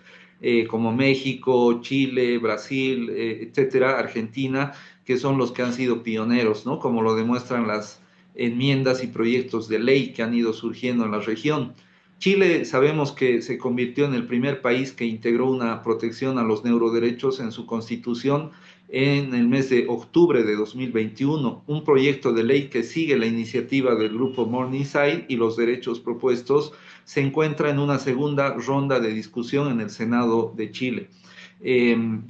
como México, Chile, Brasil, etcétera, Argentina, que son los que han sido pioneros, ¿no?, como lo demuestran las enmiendas y proyectos de ley que han ido surgiendo en la región. Chile sabemos que se convirtió en el primer país que integró una protección a los neuroderechos en su constitución en el mes de octubre de 2021, un proyecto de ley que sigue la iniciativa del grupo Morningside y los derechos propuestos se encuentra en una segunda ronda de discusión en el Senado de Chile.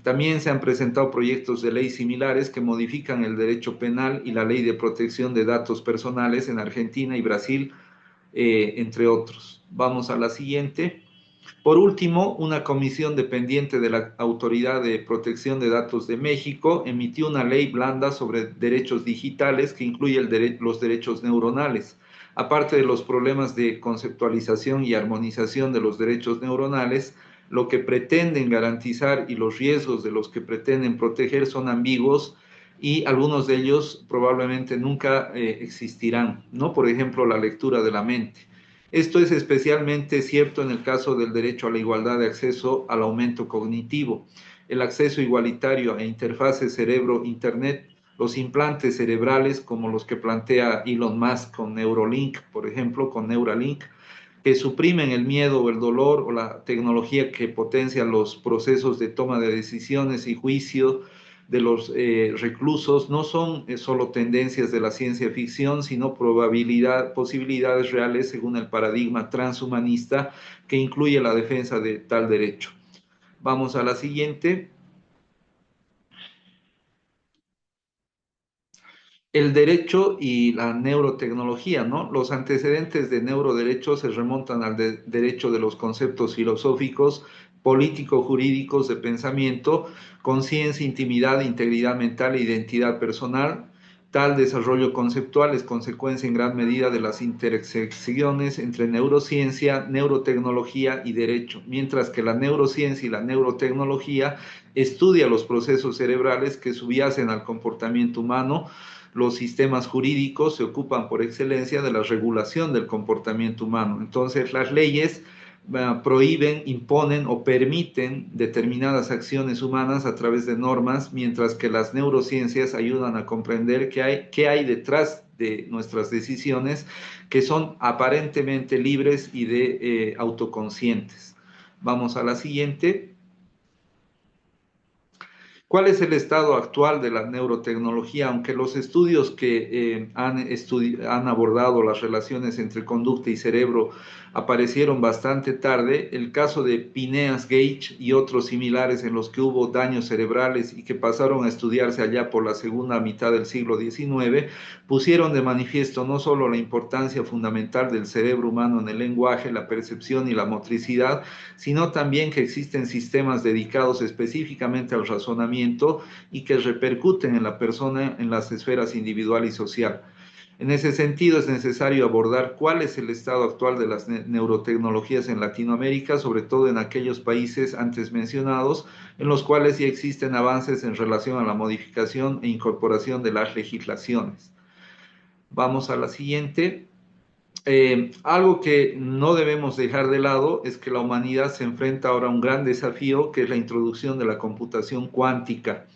También se han presentado proyectos de ley similares que modifican el derecho penal y la ley de protección de datos personales en Argentina y Brasil, entre otros. Vamos a la siguiente. Por último, una comisión dependiente de la Autoridad de Protección de Datos de México emitió una ley blanda sobre derechos digitales que incluye los derechos neuronales. Aparte de los problemas de conceptualización y armonización de los derechos neuronales, lo que pretenden garantizar y los riesgos de los que pretenden proteger son ambiguos y algunos de ellos probablemente nunca existirán, ¿no? Por ejemplo, la lectura de la mente. Esto es especialmente cierto en el caso del derecho a la igualdad de acceso al aumento cognitivo, el acceso igualitario a interfaces cerebro-internet, los implantes cerebrales como los que plantea Elon Musk con Neuralink, por ejemplo, con Neuralink, que suprimen el miedo o el dolor, o la tecnología que potencia los procesos de toma de decisiones y juicio de los reclusos, no son solo tendencias de la ciencia ficción, sino posibilidades reales según el paradigma transhumanista que incluye la defensa de tal derecho. Vamos a la siguiente. El derecho y la neurotecnología, ¿no? Los antecedentes de neuroderecho se remontan al derecho de los conceptos filosóficos, político-jurídicos de pensamiento, conciencia, intimidad, integridad mental e identidad personal. Tal desarrollo conceptual es consecuencia en gran medida de las intersecciones entre neurociencia, neurotecnología y derecho, mientras que la neurociencia y la neurotecnología estudia los procesos cerebrales que subyacen al comportamiento humano. Los sistemas jurídicos se ocupan por excelencia de la regulación del comportamiento humano. Entonces, las leyes prohíben, imponen o permiten determinadas acciones humanas a través de normas, mientras que las neurociencias ayudan a comprender qué hay detrás de nuestras decisiones, que son aparentemente libres y de autoconscientes. Vamos a la siguiente. ¿Cuál es el estado actual de la neurotecnología? Aunque los estudios que han abordado las relaciones entre conducta y cerebro aparecieron bastante tarde, el caso de Phineas Gage y otros similares en los que hubo daños cerebrales y que pasaron a estudiarse allá por la segunda mitad del siglo XIX, pusieron de manifiesto no solo la importancia fundamental del cerebro humano en el lenguaje, la percepción y la motricidad, sino también que existen sistemas dedicados específicamente al razonamiento y que repercuten en la persona en las esferas individual y social. En ese sentido, es necesario abordar cuál es el estado actual de las neurotecnologías en Latinoamérica, sobre todo en aquellos países antes mencionados, en los cuales ya existen avances en relación a la modificación e incorporación de las legislaciones. Vamos a la siguiente. Algo que no debemos dejar de lado es que la humanidad se enfrenta ahora a un gran desafío, que es la introducción de la computación cuántica.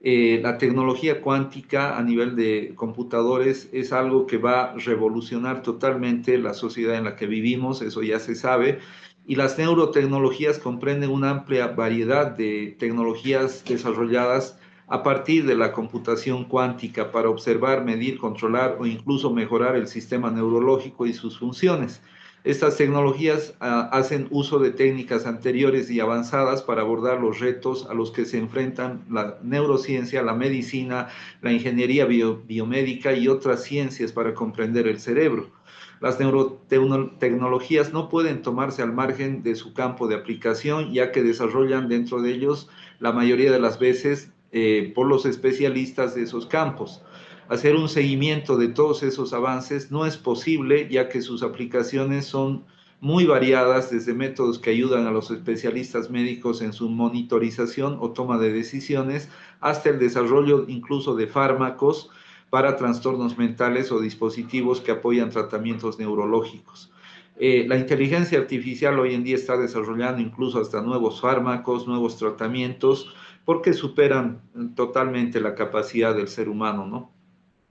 La tecnología cuántica a nivel de computadores es algo que va a revolucionar totalmente la sociedad en la que vivimos, eso ya se sabe, y las neurotecnologías comprenden una amplia variedad de tecnologías desarrolladas a partir de la computación cuántica para observar, medir, controlar o incluso mejorar el sistema neurológico y sus funciones. Estas tecnologías hacen uso de técnicas anteriores y avanzadas para abordar los retos a los que se enfrentan la neurociencia, la medicina, la ingeniería biomédica y otras ciencias para comprender el cerebro. Las neurotecnologías no pueden tomarse al margen de su campo de aplicación, ya que desarrollan dentro de ellos la mayoría de las veces por los especialistas de esos campos. Hacer un seguimiento de todos esos avances no es posible, ya que sus aplicaciones son muy variadas, desde métodos que ayudan a los especialistas médicos en su monitorización o toma de decisiones, hasta el desarrollo incluso de fármacos para trastornos mentales o dispositivos que apoyan tratamientos neurológicos. La inteligencia artificial hoy en día está desarrollando incluso hasta nuevos fármacos, nuevos tratamientos, porque superan totalmente la capacidad del ser humano, ¿no?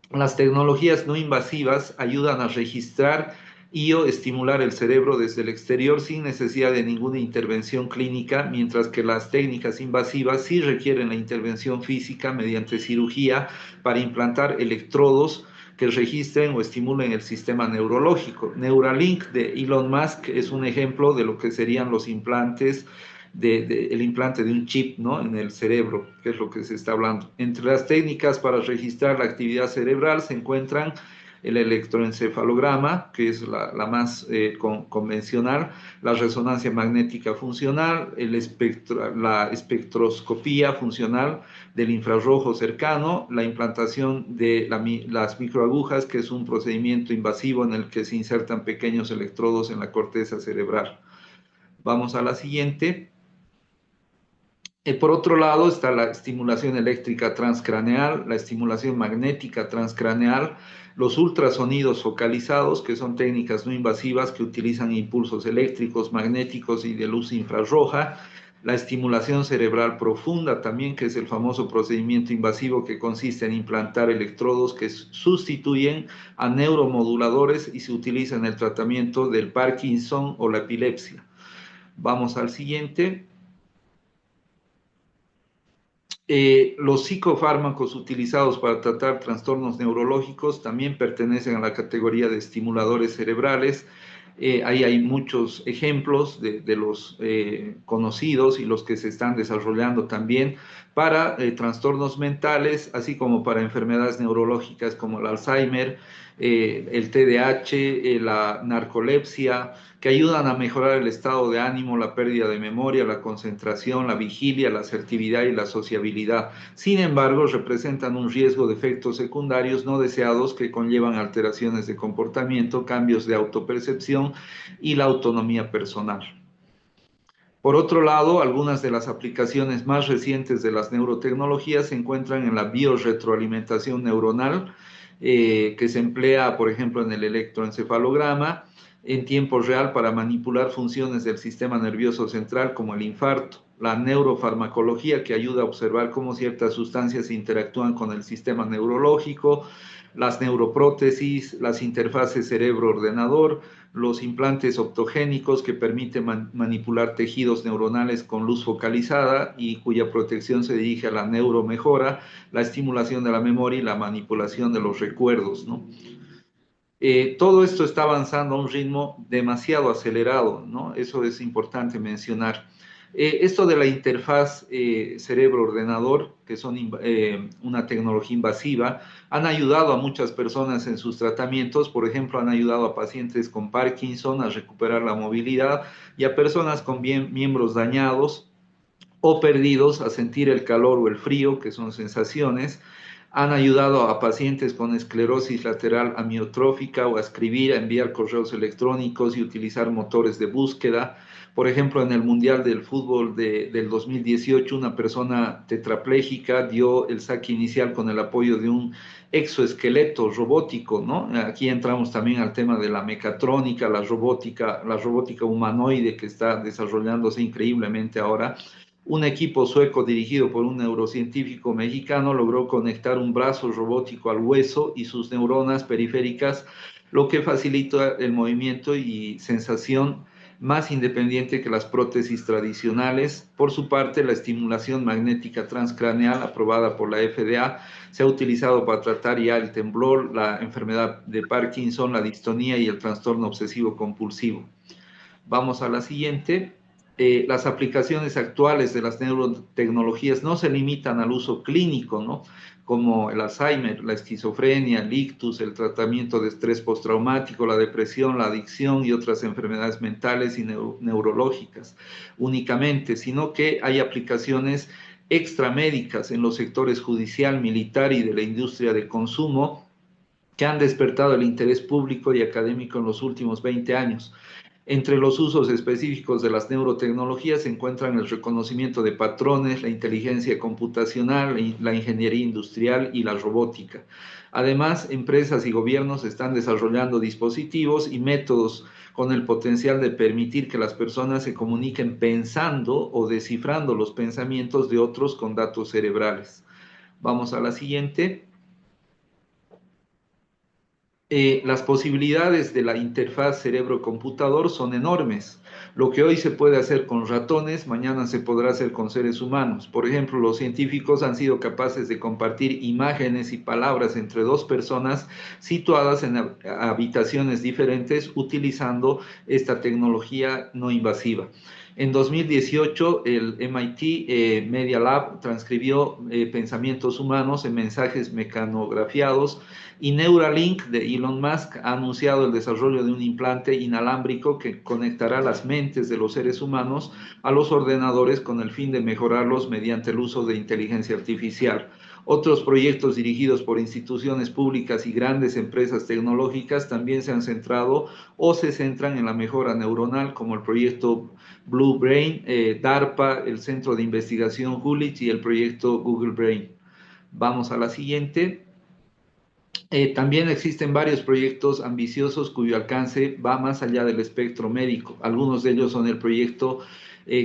Las tecnologías no invasivas ayudan a registrar y o estimular el cerebro desde el exterior sin necesidad de ninguna intervención clínica, mientras que las técnicas invasivas sí requieren la intervención física mediante cirugía para implantar electrodos que registren o estimulen el sistema neurológico. Neuralink de Elon Musk es un ejemplo de lo que serían los implantes el implante de un chip, ¿no?, en el cerebro, que es lo que se está hablando. Entre las técnicas para registrar la actividad cerebral se encuentran el electroencefalograma, que es la más convencional, la resonancia magnética funcional, la espectroscopía funcional del infrarrojo cercano, la implantación de las microagujas, que es un procedimiento invasivo en el que se insertan pequeños electrodos en la corteza cerebral. Vamos a la siguiente. Por otro lado está la estimulación eléctrica transcraneal, la estimulación magnética transcraneal, los ultrasonidos focalizados, que son técnicas no invasivas que utilizan impulsos eléctricos, magnéticos y de luz infrarroja, la estimulación cerebral profunda también, que es el famoso procedimiento invasivo que consiste en implantar electrodos que sustituyen a neuromoduladores y se utiliza en el tratamiento del Parkinson o la epilepsia. Vamos al siguiente. Los psicofármacos utilizados para tratar trastornos neurológicos también pertenecen a la categoría de estimuladores cerebrales. Ahí hay muchos ejemplos de los conocidos y los que se están desarrollando también para trastornos mentales, así como para enfermedades neurológicas como el Alzheimer, el TDAH, la narcolepsia, que ayudan a mejorar el estado de ánimo, la pérdida de memoria, la concentración, la vigilia, la asertividad y la sociabilidad. Sin embargo, representan un riesgo de efectos secundarios no deseados que conllevan alteraciones de comportamiento, cambios de autopercepción y la autonomía personal. Por otro lado, algunas de las aplicaciones más recientes de las neurotecnologías se encuentran en la biorretroalimentación neuronal, que se emplea, por ejemplo, en el electroencefalograma, en tiempo real para manipular funciones del sistema nervioso central como el infarto, la neurofarmacología que ayuda a observar cómo ciertas sustancias interactúan con el sistema neurológico, las neuroprótesis, las interfaces cerebro-ordenador, los implantes optogénicos que permiten manipular tejidos neuronales con luz focalizada y cuya protección se dirige a la neuromejora, la estimulación de la memoria y la manipulación de los recuerdos, ¿no? Todo esto está avanzando a un ritmo demasiado acelerado, ¿no? Eso es importante mencionar. Esto de la interfaz cerebro-ordenador, que son una tecnología invasiva, han ayudado a muchas personas en sus tratamientos. Por ejemplo, han ayudado a pacientes con Parkinson a recuperar la movilidad y a personas con miembros dañados o perdidos a sentir el calor o el frío, que son sensaciones. Han ayudado a pacientes con esclerosis lateral amiotrófica o a escribir, a enviar correos electrónicos y utilizar motores de búsqueda. Por ejemplo, en el Mundial del Fútbol del 2018, una persona tetrapléjica dio el saque inicial con el apoyo de un exoesqueleto robótico, ¿no? Aquí entramos también al tema de la mecatrónica, la robótica humanoide que está desarrollándose increíblemente ahora. Un equipo sueco dirigido por un neurocientífico mexicano logró conectar un brazo robótico al hueso y sus neuronas periféricas, lo que facilita el movimiento y sensación más independiente que las prótesis tradicionales. Por su parte, la estimulación magnética transcraneal aprobada por la FDA se ha utilizado para tratar ya el temblor, la enfermedad de Parkinson, la distonía y el trastorno obsesivo compulsivo. Vamos a la siguiente. Las aplicaciones actuales de las neurotecnologías no se limitan al uso clínico, ¿no? Como el Alzheimer, la esquizofrenia, el ictus, el tratamiento de estrés postraumático, la depresión, la adicción y otras enfermedades mentales y neurológicas únicamente, sino que hay aplicaciones extramédicas en los sectores judicial, militar y de la industria de consumo que han despertado el interés público y académico en los últimos 20 años. Entre los usos específicos de las neurotecnologías se encuentran el reconocimiento de patrones, la inteligencia computacional, la ingeniería industrial y la robótica. Además, empresas y gobiernos están desarrollando dispositivos y métodos con el potencial de permitir que las personas se comuniquen pensando o descifrando los pensamientos de otros con datos cerebrales. Vamos a la siguiente. Las posibilidades de la interfaz cerebro-computador son enormes. Lo que hoy se puede hacer con ratones, mañana se podrá hacer con seres humanos. Por ejemplo, los científicos han sido capaces de compartir imágenes y palabras entre dos personas situadas en habitaciones diferentes utilizando esta tecnología no invasiva. En 2018, el MIT Media Lab transcribió pensamientos humanos en mensajes mecanografiados y Neuralink de Elon Musk ha anunciado el desarrollo de un implante inalámbrico que conectará las mentes de los seres humanos a los ordenadores con el fin de mejorarlos mediante el uso de inteligencia artificial. Otros proyectos dirigidos por instituciones públicas y grandes empresas tecnológicas también se han centrado o se centran en la mejora neuronal, como el proyecto Blue Brain, DARPA, el Centro de Investigación Jülich y el proyecto Google Brain. Vamos a la siguiente. También existen varios proyectos ambiciosos cuyo alcance va más allá del espectro médico. Algunos de ellos son el proyecto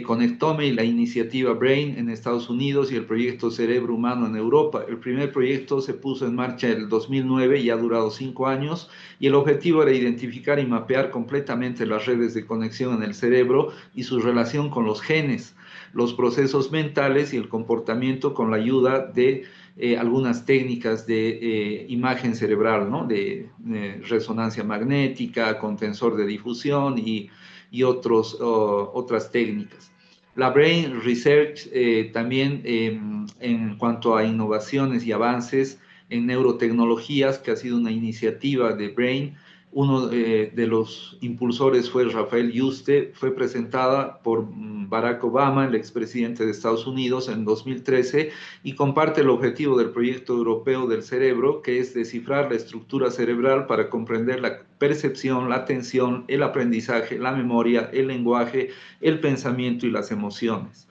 Conectome y la iniciativa Brain en Estados Unidos y el proyecto Cerebro Humano en Europa. El primer proyecto se puso en marcha en el 2009 y ha durado 5 años, y el objetivo era identificar y mapear completamente las redes de conexión en el cerebro y su relación con los genes, los procesos mentales y el comportamiento, con la ayuda de algunas técnicas de imagen cerebral, ¿no? de resonancia magnética, con tensor de difusión y otras técnicas. La Brain Research también en cuanto a innovaciones y avances en neurotecnologías, que ha sido una iniciativa de Brain. Uno de los impulsores fue Rafael Yuste, fue presentada por Barack Obama, el expresidente de Estados Unidos, en 2013, y comparte el objetivo del proyecto europeo del cerebro, que es descifrar la estructura cerebral para comprender la percepción, la atención, el aprendizaje, la memoria, el lenguaje, el pensamiento y las emociones.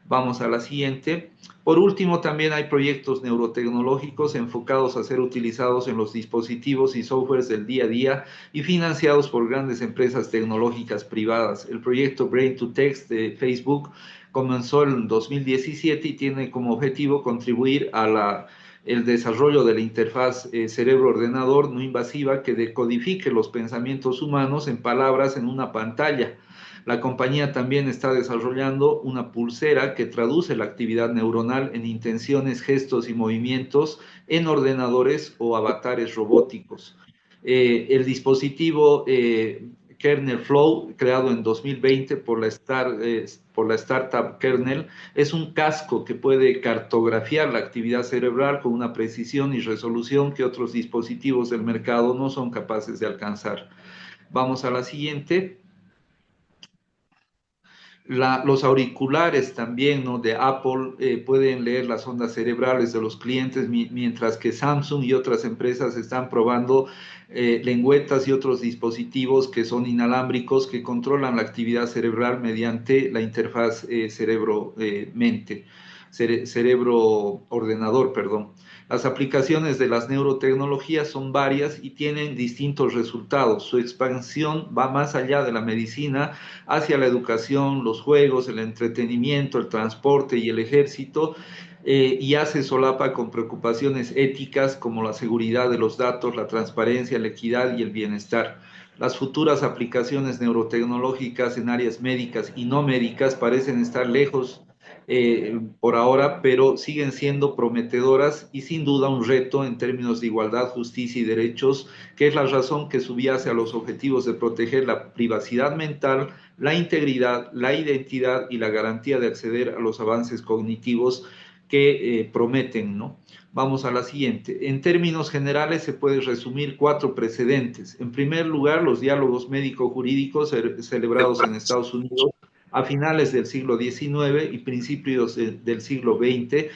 Vamos a la siguiente. Por último, también hay proyectos neurotecnológicos enfocados a ser utilizados en los dispositivos y softwares del día a día y financiados por grandes empresas tecnológicas privadas. El proyecto Brain to Text de Facebook comenzó en 2017 y tiene como objetivo contribuir a el desarrollo de la interfaz cerebro-ordenador no invasiva que decodifique los pensamientos humanos en palabras en una pantalla. La compañía también está desarrollando una pulsera que traduce la actividad neuronal en intenciones, gestos y movimientos en ordenadores o avatares robóticos. El dispositivo Kernel Flow, creado en 2020 por la startup Kernel, es un casco que puede cartografiar la actividad cerebral con una precisión y resolución que otros dispositivos del mercado no son capaces de alcanzar. Vamos a la siguiente. Los auriculares también, ¿no?, de Apple pueden leer las ondas cerebrales de los clientes, mientras que Samsung y otras empresas están probando lengüetas y otros dispositivos que son inalámbricos, que controlan la actividad cerebral mediante la interfaz cerebro-ordenador, perdón. Las aplicaciones de las neurotecnologías son varias y tienen distintos resultados. Su expansión va más allá de la medicina, hacia la educación, los juegos, el entretenimiento, el transporte y el ejército, y se solapa con preocupaciones éticas como la seguridad de los datos, la transparencia, la equidad y el bienestar. Las futuras aplicaciones neurotecnológicas en áreas médicas y no médicas parecen estar lejos por ahora, pero siguen siendo prometedoras y sin duda un reto en términos de igualdad, justicia y derechos, que es la razón que subyace a los objetivos de proteger la privacidad mental, la integridad, la identidad y la garantía de acceder a los avances cognitivos que prometen, ¿no? Vamos a la siguiente. En términos generales se puede resumir 4 precedentes. En primer lugar, los diálogos médico-jurídicos celebrados en Estados Unidos a finales del siglo XIX y principios del siglo XX,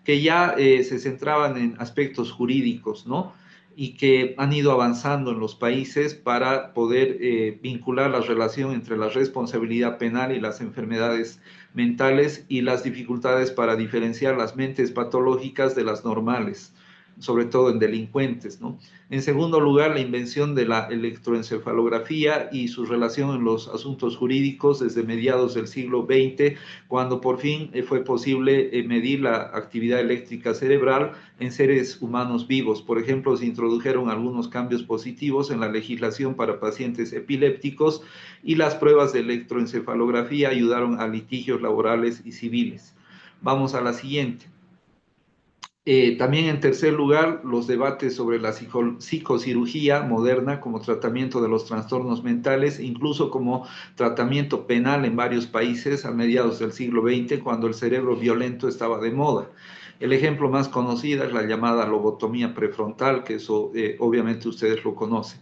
que ya se centraban en aspectos jurídicos, ¿no?, y que han ido avanzando en los países para poder vincular la relación entre la responsabilidad penal y las enfermedades mentales y las dificultades para diferenciar las mentes patológicas de las normales, sobre todo en delincuentes, ¿no? En segundo lugar, la invención de la electroencefalografía y su relación en los asuntos jurídicos desde mediados del siglo XX, cuando por fin fue posible medir la actividad eléctrica cerebral en seres humanos vivos. Por ejemplo, se introdujeron algunos cambios positivos en la legislación para pacientes epilépticos y las pruebas de electroencefalografía ayudaron a litigios laborales y civiles. Vamos a la siguiente. También en tercer lugar, los debates sobre la psicocirugía moderna como tratamiento de los trastornos mentales, incluso como tratamiento penal en varios países a mediados del siglo XX, cuando el cerebro violento estaba de moda. El ejemplo más conocido es la llamada lobotomía prefrontal, que eso obviamente ustedes lo conocen.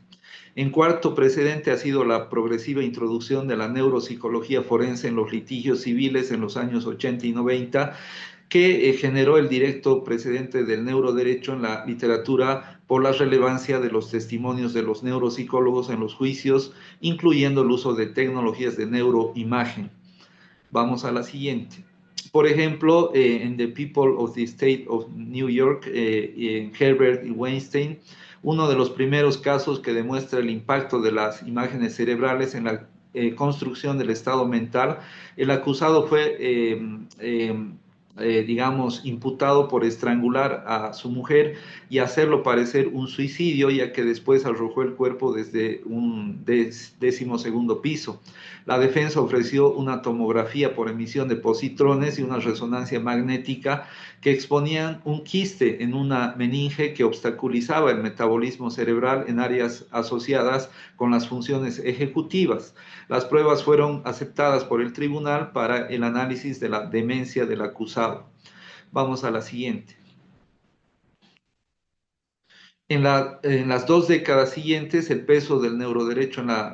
En cuarto precedente ha sido la progresiva introducción de la neuropsicología forense en los litigios civiles en los años 80 y 90, que generó el directo precedente del neuroderecho en la literatura por la relevancia de los testimonios de los neuropsicólogos en los juicios, incluyendo el uso de tecnologías de neuroimagen. Vamos a la siguiente. Por ejemplo, en The People of the State of New York, Herbert y Weinstein, uno de los primeros casos que demuestra el impacto de las imágenes cerebrales en la construcción del estado mental, el acusado fue, digamos, imputado por estrangular a su mujer y hacerlo parecer un suicidio, ya que después arrojó el cuerpo desde un 12º piso. La defensa ofreció una tomografía por emisión de positrones y una resonancia magnética que exponían un quiste en una meninge que obstaculizaba el metabolismo cerebral en áreas asociadas con las funciones ejecutivas. Las pruebas fueron aceptadas por el tribunal para el análisis de la demencia del acusado. Vamos a la siguiente. En las 2 décadas siguientes, el peso del neuroderecho en la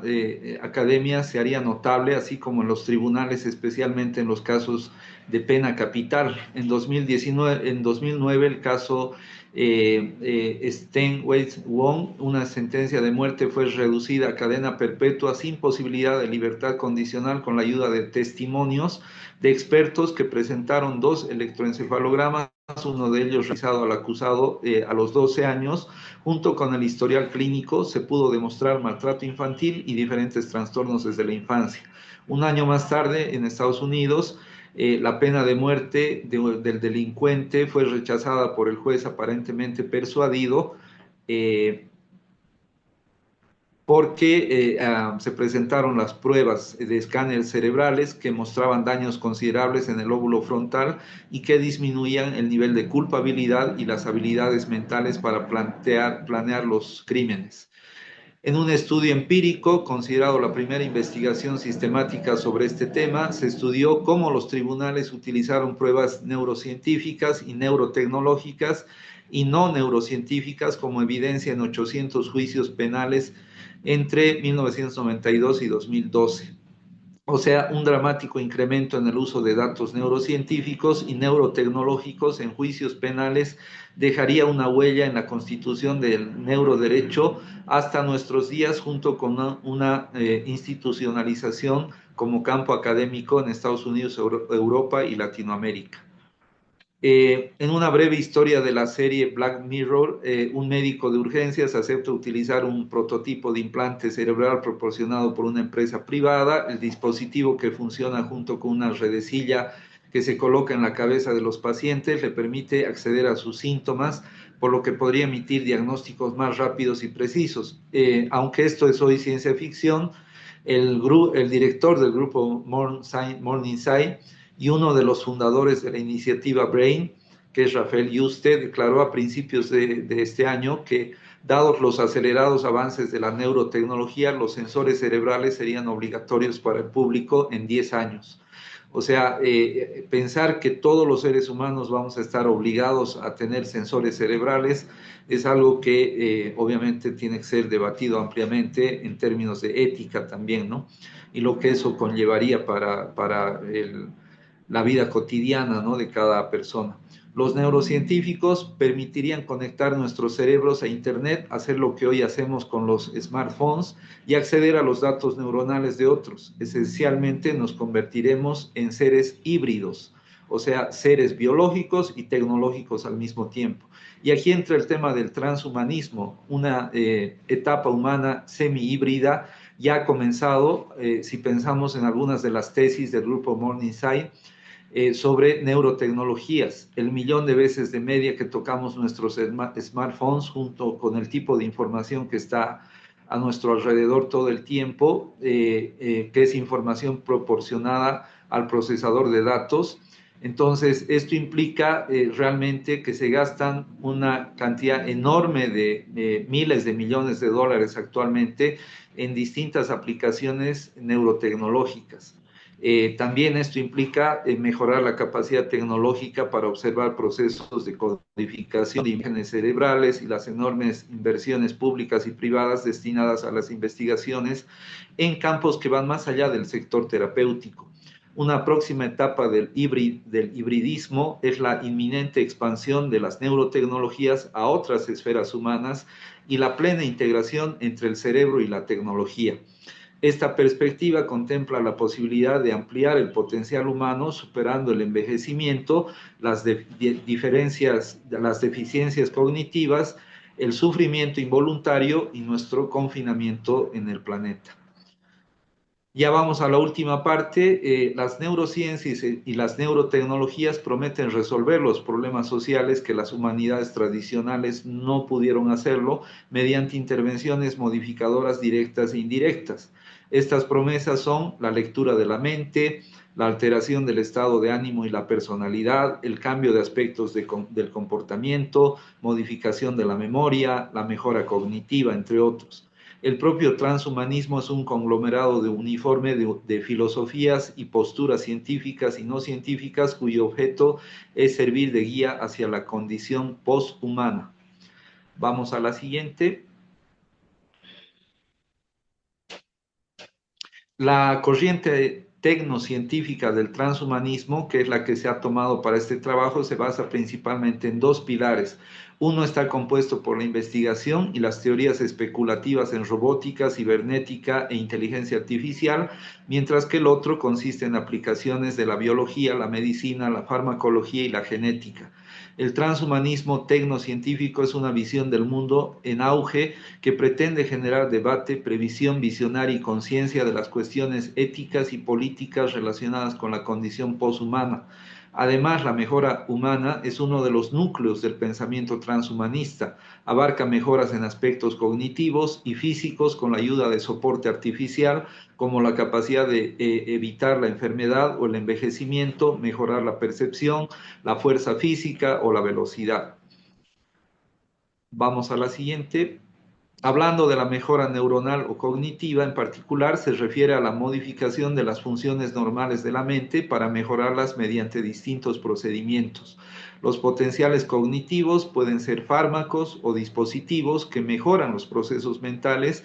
academia se haría notable, así como en los tribunales, especialmente en los casos de pena capital. En 2009, el caso Sten Wong, una sentencia de muerte fue reducida a cadena perpetua sin posibilidad de libertad condicional con la ayuda de testimonios de expertos que presentaron 2 electroencefalogramas, uno de ellos realizado al acusado a los 12 años. Junto con el historial clínico se pudo demostrar maltrato infantil y diferentes trastornos desde la infancia. Un año más tarde, en Estados Unidos, la pena de muerte del delincuente fue rechazada por el juez aparentemente persuadido porque se presentaron las pruebas de escáneres cerebrales que mostraban daños considerables en el lóbulo frontal y que disminuían el nivel de culpabilidad y las habilidades mentales para planear los crímenes. En un estudio empírico, considerado la primera investigación sistemática sobre este tema, se estudió cómo los tribunales utilizaron pruebas neurocientíficas y neurotecnológicas y no neurocientíficas como evidencia en 800 juicios penales entre 1992 y 2012. O sea, un dramático incremento en el uso de datos neurocientíficos y neurotecnológicos en juicios penales dejaría una huella en la constitución del neuroderecho hasta nuestros días, junto con una institucionalización como campo académico en Estados Unidos, Europa y Latinoamérica. En una breve historia de la serie Black Mirror, un médico de urgencias acepta utilizar un prototipo de implante cerebral proporcionado por una empresa privada. El dispositivo, que funciona junto con una redecilla que se coloca en la cabeza de los pacientes, le permite acceder a sus síntomas, por lo que podría emitir diagnósticos más rápidos y precisos. Aunque esto es hoy ciencia ficción, el director del grupo Morningside y uno de los fundadores de la iniciativa BRAIN, que es Rafael Yuste, declaró a principios de este año que, dados los acelerados avances de la neurotecnología, los sensores cerebrales serían obligatorios para el público en 10 años. O sea, pensar que todos los seres humanos vamos a estar obligados a tener sensores cerebrales es algo que obviamente tiene que ser debatido ampliamente en términos de ética también, ¿no? Y lo que eso conllevaría para la vida cotidiana, ¿no?, de cada persona. Los neurocientíficos permitirían conectar nuestros cerebros a Internet, hacer lo que hoy hacemos con los smartphones y acceder a los datos neuronales de otros. Esencialmente nos convertiremos en seres híbridos, o sea, seres biológicos y tecnológicos al mismo tiempo. Y aquí entra el tema del transhumanismo, una etapa humana semi-híbrida ya ha comenzado, si pensamos en algunas de las tesis del grupo Morningside, sobre neurotecnologías. El millón de veces de media que tocamos nuestros smartphones, junto con el tipo de información que está a nuestro alrededor todo el tiempo, que es información proporcionada al procesador de datos. Entonces, esto implica realmente que se gastan una cantidad enorme de miles de millones de dólares actualmente en distintas aplicaciones neurotecnológicas. También esto implica mejorar la capacidad tecnológica para observar procesos de codificación de imágenes cerebrales y las enormes inversiones públicas y privadas destinadas a las investigaciones en campos que van más allá del sector terapéutico. Una próxima etapa del hibridismo es la inminente expansión de las neurotecnologías a otras esferas humanas y la plena integración entre el cerebro y la tecnología. Esta perspectiva contempla la posibilidad de ampliar el potencial humano superando el envejecimiento, las deficiencias cognitivas, el sufrimiento involuntario y nuestro confinamiento en el planeta. Ya vamos a la última parte. Las neurociencias y las neurotecnologías prometen resolver los problemas sociales que las humanidades tradicionales no pudieron hacerlo mediante intervenciones modificadoras directas e indirectas. Estas promesas son la lectura de la mente, la alteración del estado de ánimo y la personalidad, el cambio de aspectos del comportamiento, modificación de la memoria, la mejora cognitiva, entre otros. El propio transhumanismo es un conglomerado uniforme de filosofías y posturas científicas y no científicas cuyo objeto es servir de guía hacia la condición posthumana. Vamos a la siguiente. La corriente tecnocientífica del transhumanismo, que es la que se ha tomado para este trabajo, se basa principalmente en dos pilares. Uno está compuesto por la investigación y las teorías especulativas en robótica, cibernética e inteligencia artificial, mientras que el otro consiste en aplicaciones de la biología, la medicina, la farmacología y la genética. El transhumanismo tecnocientífico es una visión del mundo en auge que pretende generar debate, previsión visionaria y conciencia de las cuestiones éticas y políticas relacionadas con la condición poshumana. Además, la mejora humana es uno de los núcleos del pensamiento transhumanista. Abarca mejoras en aspectos cognitivos y físicos con la ayuda de soporte artificial, como la capacidad de evitar la enfermedad o el envejecimiento, mejorar la percepción, la fuerza física o la velocidad. Vamos a la siguiente. Hablando de la mejora neuronal o cognitiva, en particular se refiere a la modificación de las funciones normales de la mente para mejorarlas mediante distintos procedimientos. Los potenciales cognitivos pueden ser fármacos o dispositivos que mejoran los procesos mentales,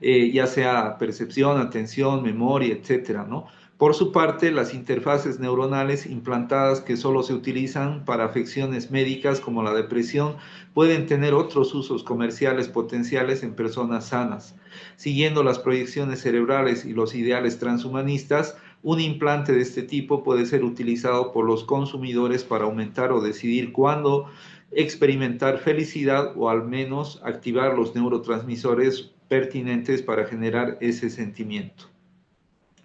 ya sea percepción, atención, memoria, etcétera, ¿no? Por su parte, las interfaces neuronales implantadas que solo se utilizan para afecciones médicas como la depresión pueden tener otros usos comerciales potenciales en personas sanas. Siguiendo las proyecciones cerebrales y los ideales transhumanistas, un implante de este tipo puede ser utilizado por los consumidores para aumentar o decidir cuándo experimentar felicidad o al menos activar los neurotransmisores pertinentes para generar ese sentimiento.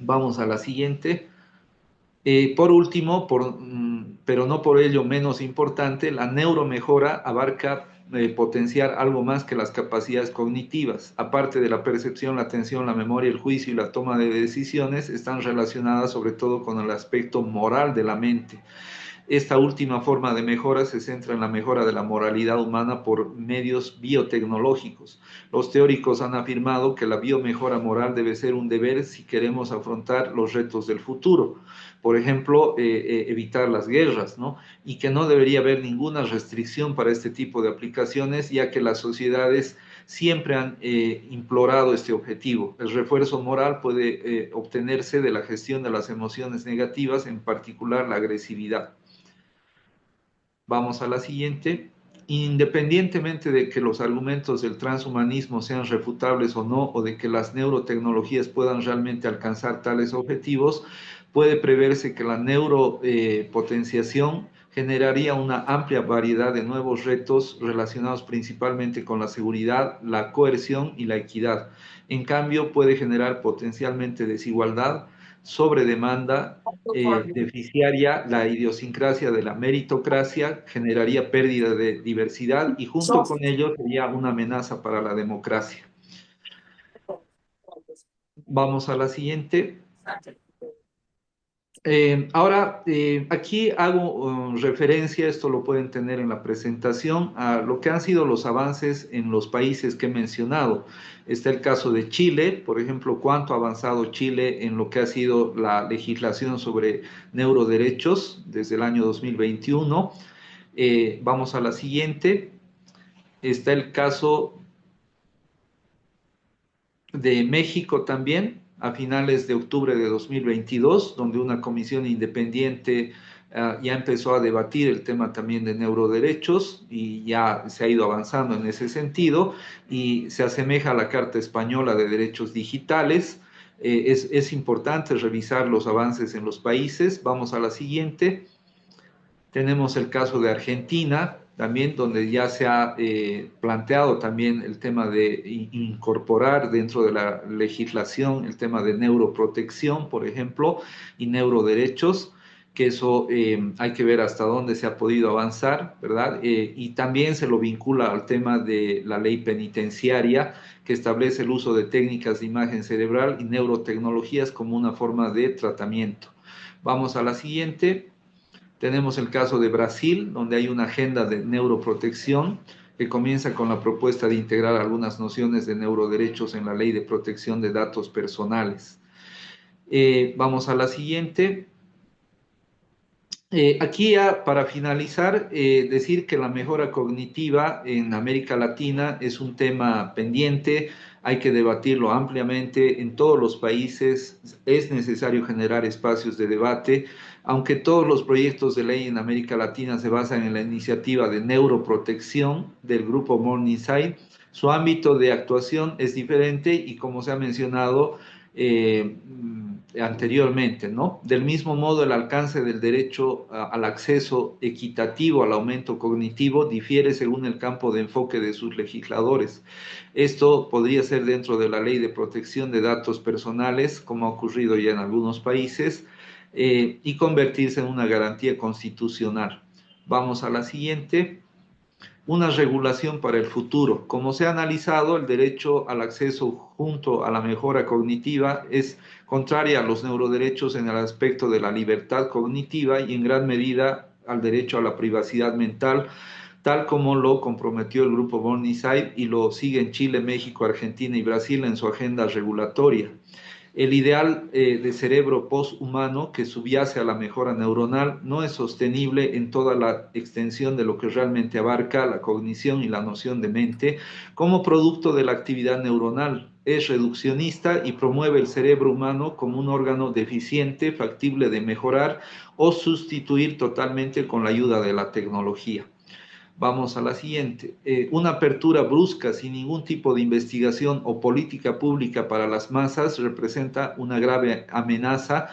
Vamos a la siguiente. Por último, pero no por ello menos importante, la neuromejora abarca potenciar algo más que las capacidades cognitivas. Aparte de la percepción, la atención, la memoria, el juicio y la toma de decisiones, están relacionadas sobre todo con el aspecto moral de la mente. Esta última forma de mejora se centra en la mejora de la moralidad humana por medios biotecnológicos. Los teóricos han afirmado que la biomejora moral debe ser un deber si queremos afrontar los retos del futuro. Por ejemplo, evitar las guerras, ¿no? Y que no debería haber ninguna restricción para este tipo de aplicaciones, ya que las sociedades siempre han implorado este objetivo. El refuerzo moral puede obtenerse de la gestión de las emociones negativas, en particular la agresividad. Vamos a la siguiente. Independientemente de que los argumentos del transhumanismo sean refutables o no, o de que las neurotecnologías puedan realmente alcanzar tales objetivos, puede preverse que la neuropotenciación generaría una amplia variedad de nuevos retos relacionados principalmente con la seguridad, la coerción y la equidad. En cambio, puede generar potencialmente desigualdad, sobredemanda, deficiaria, la idiosincrasia de la meritocracia, generaría pérdida de diversidad y junto con ello sería una amenaza para la democracia. Vamos a la siguiente. Aquí hago referencia, esto lo pueden tener en la presentación, a lo que han sido los avances en los países que he mencionado. Está el caso de Chile, por ejemplo, cuánto ha avanzado Chile en lo que ha sido la legislación sobre neuroderechos desde el año 2021. Vamos a la siguiente. Está el caso de México también. a finales de octubre de 2022, donde una comisión independiente ya empezó a debatir el tema también de neuroderechos y ya se ha ido avanzando en ese sentido y se asemeja a la Carta Española de Derechos Digitales. Es importante revisar los avances en los países. Vamos a la siguiente. Tenemos el caso de Argentina, también donde ya se ha planteado también el tema de incorporar dentro de la legislación el tema de neuroprotección, por ejemplo, y neuroderechos, que eso hay que ver hasta dónde se ha podido avanzar, ¿verdad? Y también se lo vincula al tema de la ley penitenciaria, que establece el uso de técnicas de imagen cerebral y neurotecnologías como una forma de tratamiento. Vamos a la siguiente. Tenemos el caso de Brasil, donde hay una agenda de neuroprotección que comienza con la propuesta de integrar algunas nociones de neuroderechos en la Ley de Protección de Datos Personales. Vamos a la siguiente. Aquí ya para finalizar, decir que la mejora cognitiva en América Latina es un tema pendiente, hay que debatirlo ampliamente en todos los países, es necesario generar espacios de debate, aunque todos los proyectos de ley en América Latina se basan en la iniciativa de neuroprotección del grupo Morningside, su ámbito de actuación es diferente y como se ha mencionado, anteriormente, ¿no? Del mismo modo, el alcance del derecho al acceso equitativo al aumento cognitivo difiere según el campo de enfoque de sus legisladores. Esto podría ser dentro de la Ley de Protección de Datos Personales, como ha ocurrido ya en algunos países, y convertirse en una garantía constitucional. Vamos a la siguiente. Una regulación para el futuro. Como se ha analizado, el derecho al acceso junto a la mejora cognitiva es contraria a los neuroderechos en el aspecto de la libertad cognitiva y en gran medida al derecho a la privacidad mental, tal como lo comprometió el grupo Morningside y lo sigue en Chile, México, Argentina y Brasil en su agenda regulatoria. El ideal de cerebro posthumano que subyace a la mejora neuronal no es sostenible en toda la extensión de lo que realmente abarca la cognición y la noción de mente como producto de la actividad neuronal. Es reduccionista y promueve el cerebro humano como un órgano deficiente, factible de mejorar o sustituir totalmente con la ayuda de la tecnología. Vamos a la siguiente. Una apertura brusca sin ningún tipo de investigación o política pública para las masas representa una grave amenaza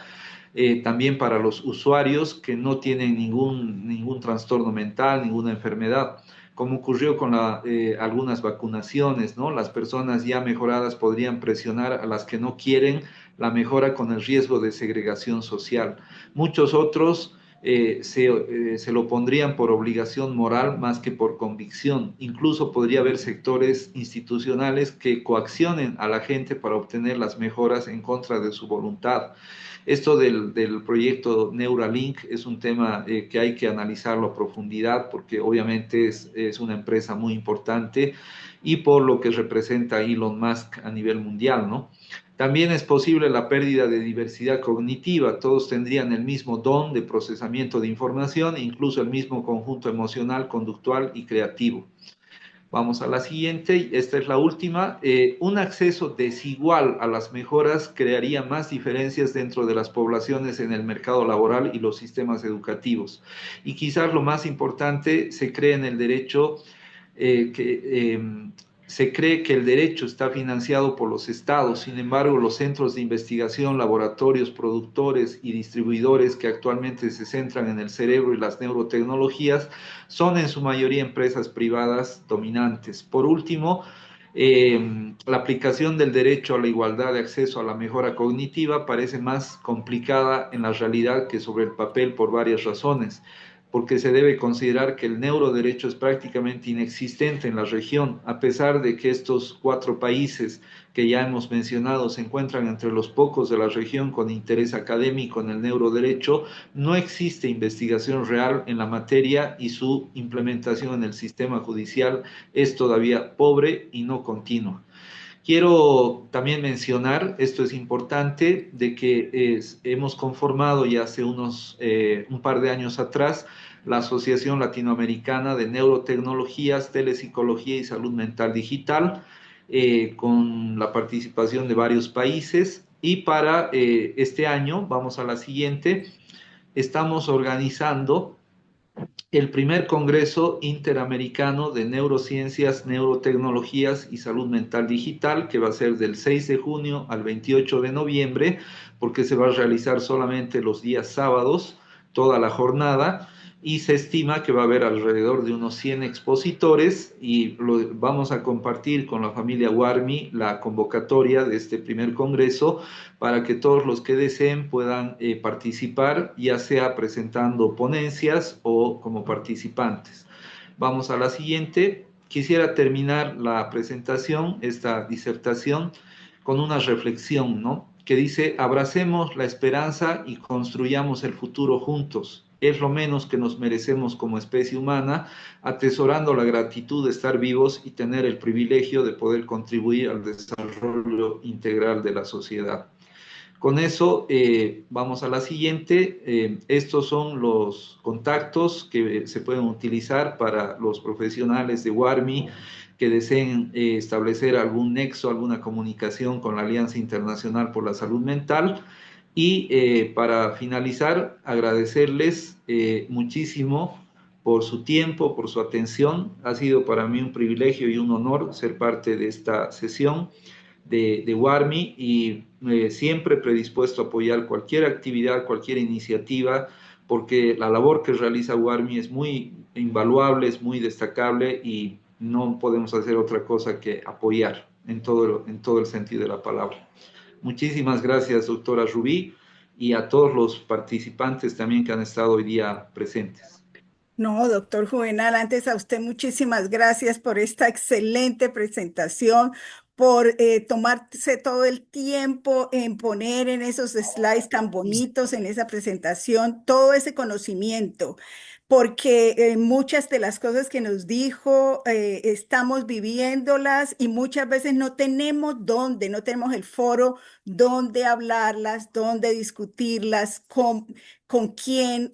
también para los usuarios que no tienen ningún trastorno mental, ninguna enfermedad, como ocurrió con algunas vacunaciones, ¿no? Las personas ya mejoradas podrían presionar a las que no quieren la mejora con el riesgo de segregación social. Muchos otros se lo pondrían por obligación moral más que por convicción. Incluso podría haber sectores institucionales que coaccionen a la gente para obtener las mejoras en contra de su voluntad. Esto del proyecto Neuralink es un tema que hay que analizarlo a profundidad porque obviamente es una empresa muy importante y por lo que representa Elon Musk a nivel mundial, ¿no? También es posible la pérdida de diversidad cognitiva. Todos tendrían el mismo don de procesamiento de información e incluso el mismo conjunto emocional, conductual y creativo. Vamos a la siguiente, esta es la última. Un acceso desigual a las mejoras crearía más diferencias dentro de las poblaciones en el mercado laboral y los sistemas educativos. Y quizás lo más importante, se cree en el derecho se cree que el derecho está financiado por los estados, sin embargo, los centros de investigación, laboratorios, productores y distribuidores que actualmente se centran en el cerebro y las neurotecnologías son en su mayoría empresas privadas dominantes. Por último, la aplicación del derecho a la igualdad de acceso a la mejora cognitiva parece más complicada en la realidad que sobre el papel por varias razones, porque se debe considerar que el neuroderecho es prácticamente inexistente en la región, a pesar de que estos 4 países que ya hemos mencionado se encuentran entre los pocos de la región con interés académico en el neuroderecho, no existe investigación real en la materia y su implementación en el sistema judicial es todavía pobre y no continua. Quiero también mencionar, esto es importante, de que hemos conformado ya hace un par de años atrás la Asociación Latinoamericana de Neurotecnologías, Telepsicología y Salud Mental Digital, con la participación de varios países Y para este año, vamos a la siguiente, estamos organizando el primer Congreso Interamericano de Neurociencias, Neurotecnologías y Salud Mental Digital, que va a ser del 6 de junio al 28 de noviembre, porque se va a realizar solamente los días sábados, toda la jornada, y se estima que va a haber alrededor de unos 100 expositores y vamos a compartir con la familia Warmi la convocatoria de este primer congreso para que todos los que deseen puedan participar, ya sea presentando ponencias o como participantes. Vamos a la siguiente. Quisiera terminar la presentación, esta disertación, con una reflexión, ¿no? Que dice, abracemos la esperanza y construyamos el futuro juntos. Es lo menos que nos merecemos como especie humana, atesorando la gratitud de estar vivos y tener el privilegio de poder contribuir al desarrollo integral de la sociedad. Con eso, vamos a la siguiente. Estos son los contactos que se pueden utilizar para los profesionales de Warmi que deseen establecer algún nexo, alguna comunicación con la Alianza Internacional por la Salud Mental. Y para finalizar, agradecerles muchísimo por su tiempo, por su atención. Ha sido para mí un privilegio y un honor ser parte de esta sesión de Warmi y siempre predispuesto a apoyar cualquier actividad, cualquier iniciativa, porque la labor que realiza Warmi es muy invaluable, es muy destacable y no podemos hacer otra cosa que apoyar en todo el sentido de la palabra. Muchísimas gracias, doctora Rubí, y a todos los participantes también que han estado hoy día presentes. No, doctor Juvenal, antes a usted muchísimas gracias por esta excelente presentación, por tomarse todo el tiempo en poner en esos slides tan bonitos, en esa presentación, todo ese conocimiento, porque muchas de las cosas que nos dijo estamos viviéndolas y muchas veces no tenemos dónde, no tenemos el foro donde hablarlas, donde discutirlas, con quién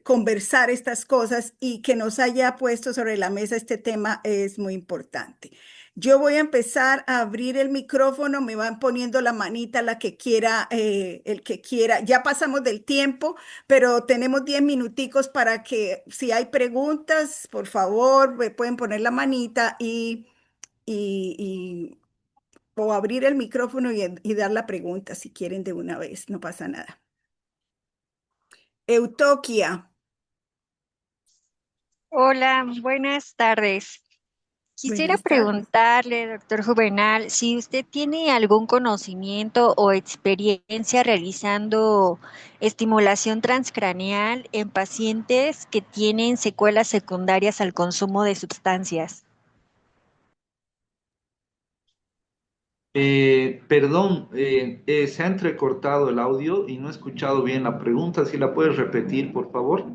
conversar estas cosas y que nos haya puesto sobre la mesa este tema es muy importante. Yo voy a empezar a abrir el micrófono, me van poniendo la manita la que quiera, el que quiera. Ya pasamos del tiempo, pero tenemos 10 minuticos para que si hay preguntas, por favor, me pueden poner la manita y o abrir el micrófono y dar la pregunta si quieren de una vez, no pasa nada. Eutoquia. Hola, buenas tardes. Quisiera Buenas tardes. preguntarle, doctor Juvenal, si usted tiene algún conocimiento o experiencia realizando estimulación transcraneal en pacientes que tienen secuelas secundarias al consumo de sustancias. Perdón, se ha entrecortado el audio y no he escuchado bien la pregunta. Si la puedes repetir, por favor.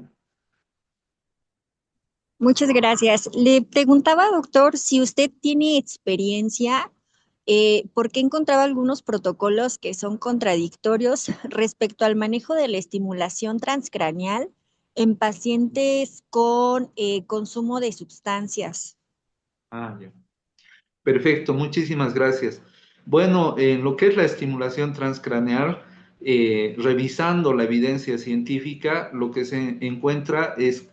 Muchas gracias. Le preguntaba, doctor, si usted tiene experiencia, porque he encontrado algunos protocolos que son contradictorios respecto al manejo de la estimulación transcraneal en pacientes con consumo de sustancias. Ah, ya. Perfecto, muchísimas gracias. Bueno, en lo que es la estimulación transcraneal, revisando la evidencia científica, lo que se encuentra es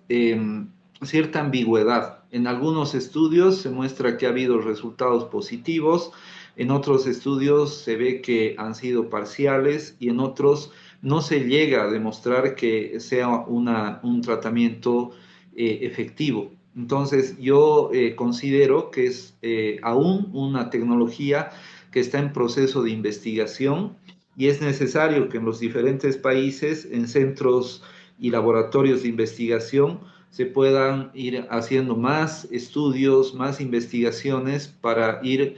cierta ambigüedad. En algunos estudios se muestra que ha habido resultados positivos, en otros estudios se ve que han sido parciales y en otros no se llega a demostrar que sea un tratamiento efectivo. Entonces, yo considero que es aún una tecnología que está en proceso de investigación y es necesario que en los diferentes países, en centros y laboratorios de investigación, se puedan ir haciendo más estudios, más investigaciones para ir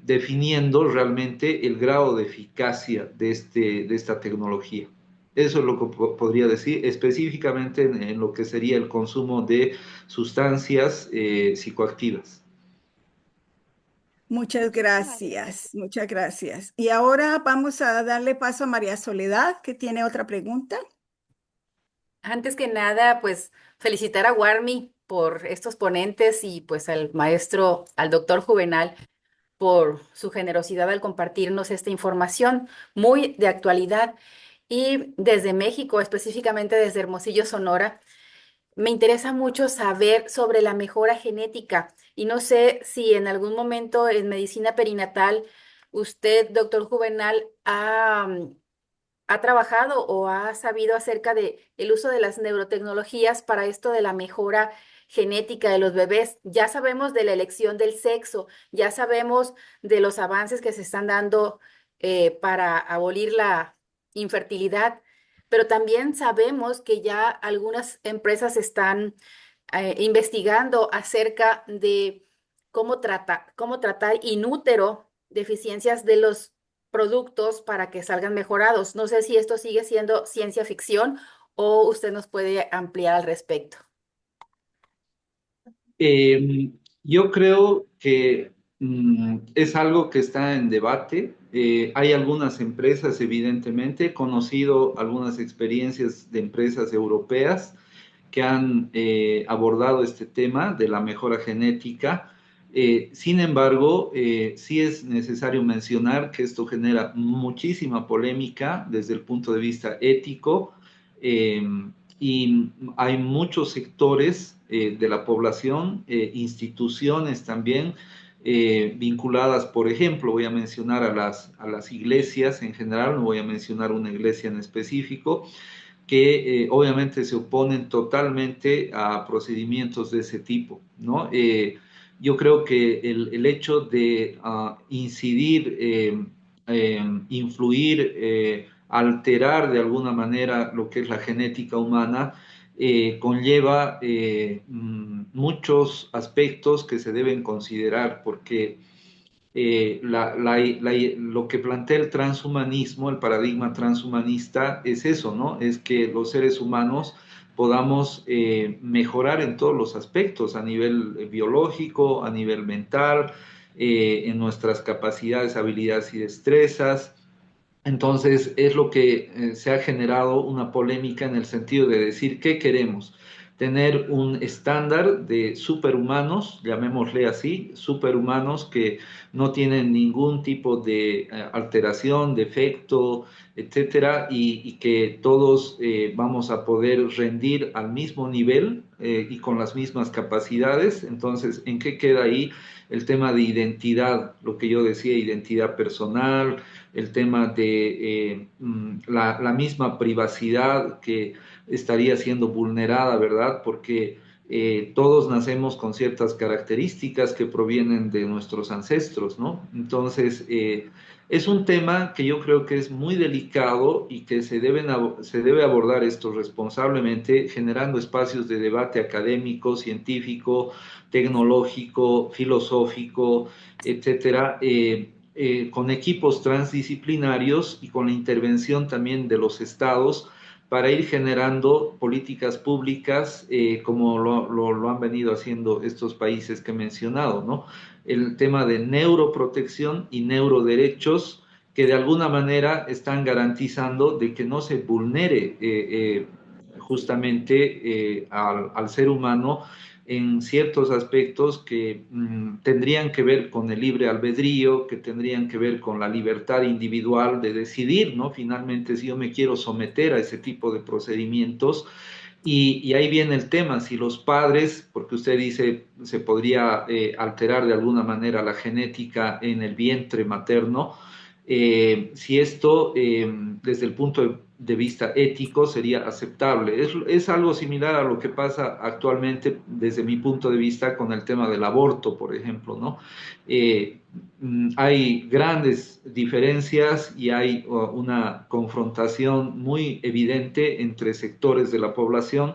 definiendo realmente el grado de eficacia de esta tecnología. Eso es lo que podría decir específicamente en lo que sería el consumo de sustancias psicoactivas. Muchas gracias, muchas gracias. Y ahora vamos a darle paso a María Soledad, que tiene otra pregunta. Antes que nada, pues felicitar a Warmi por estos ponentes y pues al maestro, al doctor Juvenal por su generosidad al compartirnos esta información muy de actualidad. Y desde México, específicamente desde Hermosillo, Sonora, me interesa mucho saber sobre la mejora genética y no sé si en algún momento en medicina perinatal usted, doctor Juvenal, ha trabajado o ha sabido acerca de el uso de las neurotecnologías para esto de la mejora genética de los bebés. Ya sabemos de la elección del sexo, ya sabemos de los avances que se están dando para abolir la infertilidad, pero también sabemos que ya algunas empresas están investigando acerca de cómo tratar in útero deficiencias de los productos para que salgan mejorados. No sé si esto sigue siendo ciencia ficción o usted nos puede ampliar al respecto. Yo creo que es algo que está en debate. Hay algunas empresas, evidentemente, he conocido algunas experiencias de empresas europeas que han abordado este tema de la mejora genética. Sin embargo, sí es necesario mencionar que esto genera muchísima polémica desde el punto de vista ético. eh, y hay muchos sectores de la población, instituciones también vinculadas, por ejemplo, voy a mencionar a las iglesias en general, no voy a mencionar una iglesia en específico, que obviamente se oponen totalmente a procedimientos de ese tipo, ¿no? Yo creo que el hecho de incidir, influir, alterar de alguna manera lo que es la genética humana, conlleva muchos aspectos que se deben considerar, porque lo que plantea el transhumanismo, el paradigma transhumanista, es eso, ¿no? Es que los seres humanos podamos mejorar en todos los aspectos, a nivel biológico, a nivel mental, en nuestras capacidades, habilidades y destrezas. Entonces, es lo que se ha generado una polémica en el sentido de decir qué queremos. Tener un estándar de superhumanos, llamémosle así, superhumanos que no tienen ningún tipo de alteración, defecto, etcétera, y que todos vamos a poder rendir al mismo nivel y con las mismas capacidades. Entonces, ¿en qué queda ahí el tema de identidad? Lo que yo decía, identidad personal, el tema de la misma privacidad que estaría siendo vulnerada, ¿verdad? Porque todos nacemos con ciertas características que provienen de nuestros ancestros, ¿no? Entonces, es un tema que yo creo que es muy delicado y que se debe abordar esto responsablemente, generando espacios de debate académico, científico, tecnológico, filosófico, etcétera. Con equipos transdisciplinarios y con la intervención también de los estados para ir generando políticas públicas como lo han venido haciendo estos países que he mencionado, ¿no? El tema de neuroprotección y neuroderechos que de alguna manera están garantizando de que no se vulnere justamente al ser humano en ciertos aspectos que tendrían que ver con el libre albedrío, que tendrían que ver con la libertad individual de decidir, ¿no? Finalmente, si yo me quiero someter a ese tipo de procedimientos. Y ahí viene el tema, si los padres, porque usted dice, se podría alterar de alguna manera la genética en el vientre materno, si esto desde el punto de vista ético sería aceptable. Es algo similar a lo que pasa actualmente desde mi punto de vista con el tema del aborto, por ejemplo, ¿no? Hay grandes diferencias y hay una confrontación muy evidente entre sectores de la población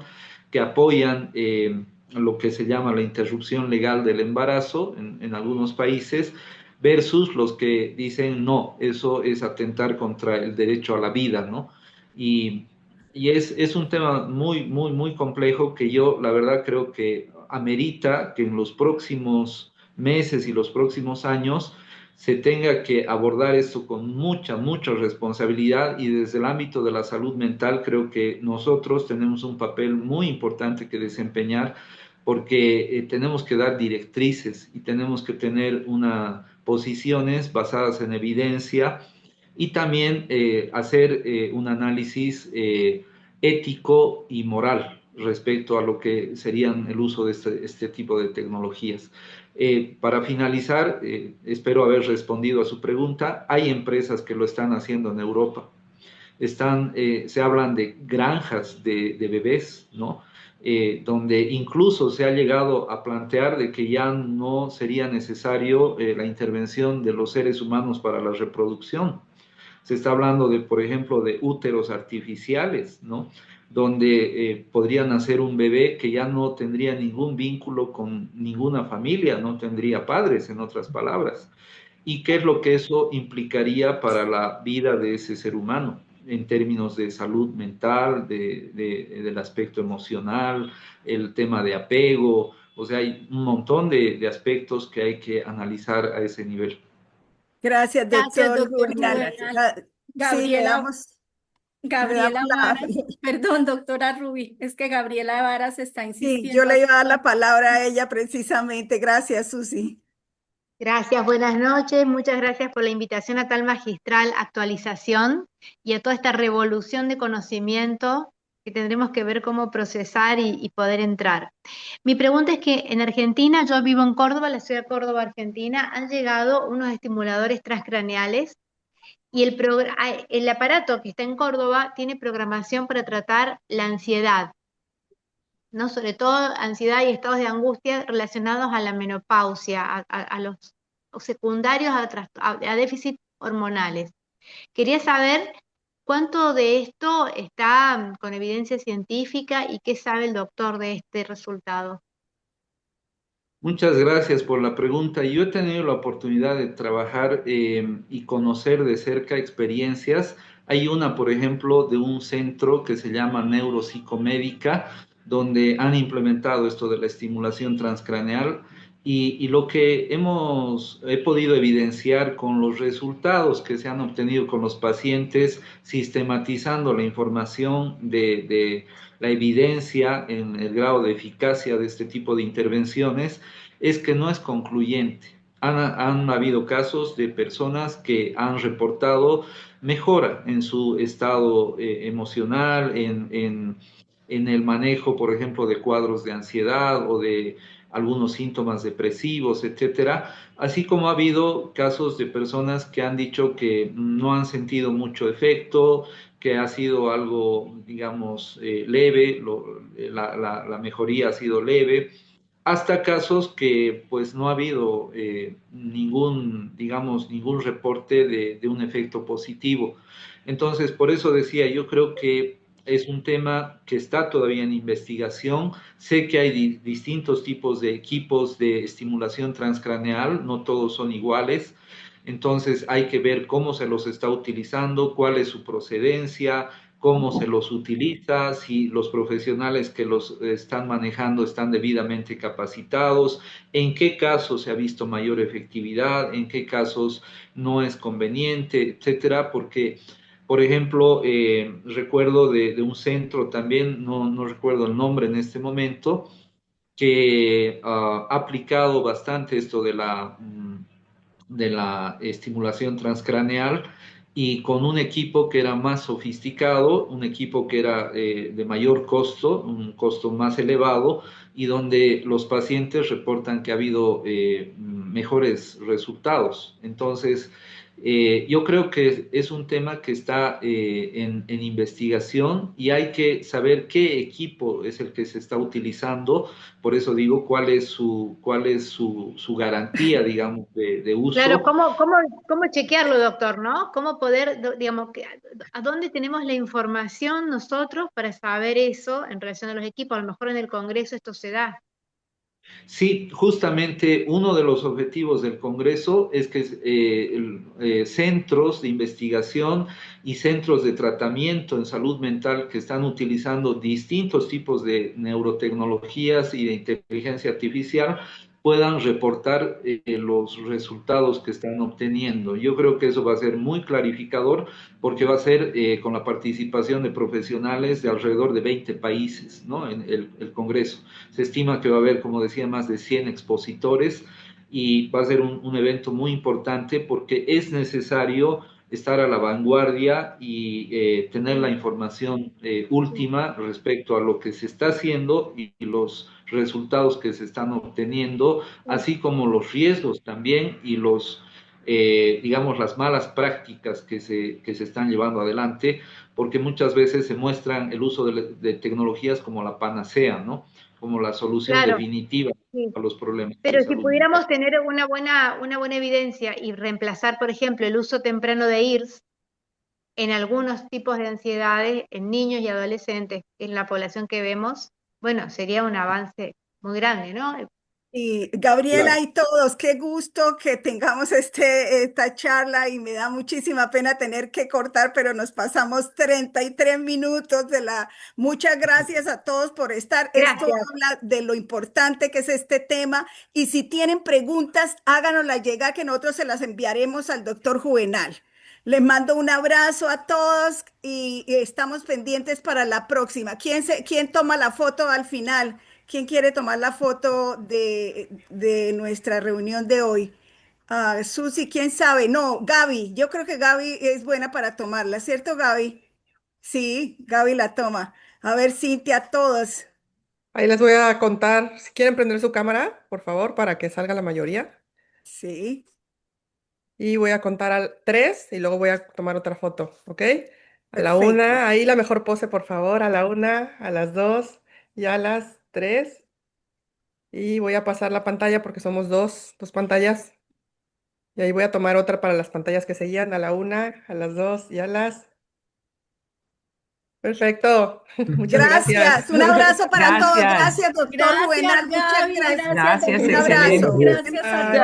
que apoyan lo que se llama la interrupción legal del embarazo en algunos países, versus los que dicen no, eso es atentar contra el derecho a la vida, ¿no? Y, es un tema muy, muy, muy complejo que yo, la verdad, creo que amerita que en los próximos meses y los próximos años se tenga que abordar esto con mucha, mucha responsabilidad, y desde el ámbito de la salud mental creo que nosotros tenemos un papel muy importante que desempeñar, porque tenemos que dar directrices y tenemos que tener posiciones basadas en evidencia y también hacer un análisis ético y moral respecto a lo que serían el uso de este tipo de tecnologías. Para finalizar, espero haber respondido a su pregunta. Hay empresas que lo están haciendo en Europa. Se hablan de granjas de bebés, ¿no? Donde incluso se ha llegado a plantear de que ya no sería necesario la intervención de los seres humanos para la reproducción. Se está hablando de, por ejemplo, de úteros artificiales, ¿no? Donde podría nacer un bebé que ya no tendría ningún vínculo con ninguna familia, no tendría padres, en otras palabras. ¿Y qué es lo que eso implicaría para la vida de ese ser humano en términos de salud mental, del aspecto emocional, el tema de apego? O sea, hay un montón de aspectos que hay que analizar a ese nivel. Gracias, Gracias, doctor doctor Juvenal. Juvenal. Sí, le Gabriela damos Varas, perdón, doctora Ruby, es que Gabriela Varas está sí, insistiendo. yo le iba a dar la palabra a ella precisamente. Gracias, Susi. Gracias, buenas noches. Muchas gracias por la invitación a tal magistral actualización y a toda esta revolución de conocimiento que tendremos que ver cómo procesar y poder entrar. Mi pregunta es que en Argentina, yo vivo en Córdoba, la ciudad de Córdoba, Argentina, han llegado unos estimuladores transcraneales y el aparato que está en Córdoba tiene programación para tratar la ansiedad, ¿no? Sobre todo ansiedad y estados de angustia relacionados a la menopausia, a los secundarios a déficit hormonales. Quería saber cuánto de esto está con evidencia científica y qué sabe el doctor de este resultado. Muchas gracias por la pregunta. Yo he tenido la oportunidad de trabajar y conocer de cerca experiencias. Hay una, por ejemplo, de un centro que se llama Neuropsicomédica, donde han implementado esto de la estimulación transcraneal y lo que he podido evidenciar con los resultados que se han obtenido con los pacientes, sistematizando la información de la evidencia en el grado de eficacia de este tipo de intervenciones, es que no es concluyente. Han habido casos de personas que han reportado mejora en su estado emocional, en el manejo, por ejemplo, de cuadros de ansiedad o de algunos síntomas depresivos, etcétera, así como ha habido casos de personas que han dicho que no han sentido mucho efecto, que ha sido algo, digamos, leve, la mejoría ha sido leve, hasta casos que pues no ha habido ningún reporte de un efecto positivo. Entonces, por eso decía, yo creo que es un tema que está todavía en investigación. Sé que hay distintos tipos de equipos de estimulación transcraneal, no todos son iguales. Entonces hay que ver cómo se los está utilizando, cuál es su procedencia, cómo se los utiliza, si los profesionales que los están manejando están debidamente capacitados, en qué casos se ha visto mayor efectividad, en qué casos no es conveniente, etcétera, porque, por ejemplo, recuerdo de un centro también, no recuerdo el nombre en este momento, que ha aplicado bastante esto de la estimulación transcraneal y con un equipo que era más sofisticado, un equipo que era de mayor costo, un costo más elevado y donde los pacientes reportan que ha habido mejores resultados. Entonces, yo creo que es un tema que está en investigación y hay que saber qué equipo es el que se está utilizando. Por eso digo cuál es su garantía, digamos, de uso. Claro, ¿cómo chequearlo, doctor, no? ¿Cómo poder, digamos, a dónde tenemos la información nosotros para saber eso en relación a los equipos? A lo mejor en el Congreso esto se da. Sí, justamente uno de los objetivos del Congreso es que centros de investigación y centros de tratamiento en salud mental que están utilizando distintos tipos de neurotecnologías y de inteligencia artificial puedan reportar los resultados que están obteniendo. Yo creo que eso va a ser muy clarificador porque va a ser con la participación de profesionales de alrededor de 20 países, ¿no? En el Congreso. Se estima que va a haber, como decía, más de 100 expositores y va a ser un evento muy importante porque es necesario estar a la vanguardia y tener la información última respecto a lo que se está haciendo y los resultados que se están obteniendo, así como los riesgos también y los, digamos, las malas prácticas que se están llevando adelante, porque muchas veces se muestran el uso de tecnologías como la panacea, ¿no? Como la solución Claro, definitiva sí. a los problemas de Pero si salud pudiéramos mental. tener una buena evidencia y reemplazar, por ejemplo, el uso temprano de IRS en algunos tipos de ansiedades en niños y adolescentes, en la población que vemos, bueno, sería un avance muy grande, ¿no? Y Gabriela Claro. y todos, qué gusto que tengamos esta charla y me da muchísima pena tener que cortar, pero nos pasamos 33 minutos de la... Muchas gracias a todos por estar. Esto Gracias. habla de lo importante que es este tema y si tienen preguntas, háganoslas llegar que nosotros se las enviaremos al doctor Juvenal. Les mando un abrazo a todos y estamos pendientes para la próxima. ¿Quién toma la foto al final? ¿Quién quiere tomar la foto de nuestra reunión de hoy? Ah, Susi, ¿quién sabe? No, Gaby. Yo creo que Gaby es buena para tomarla, ¿cierto, Gaby? Sí, Gaby la toma. A ver, Cintia, todos. Ahí les voy a contar, si quieren prender su cámara, por favor, para que salga la mayoría. Sí, Y voy a contar al 3 y luego voy a tomar otra foto, ¿ok? A la perfecto. 1, ahí la mejor pose, por favor, a la 1, a las 2 y a las 3. Y voy a pasar la pantalla porque somos dos pantallas. Y ahí voy a tomar otra para las pantallas que seguían, a la 1, a las 2 y a las... Perfecto, muchas gracias. Gracias. Un abrazo para todos. Gracias. Gracias, doctor Gracias, Juvenal. Muchas Gaby. gracias. Gracias, Un excelente. abrazo. Gracias a Bye.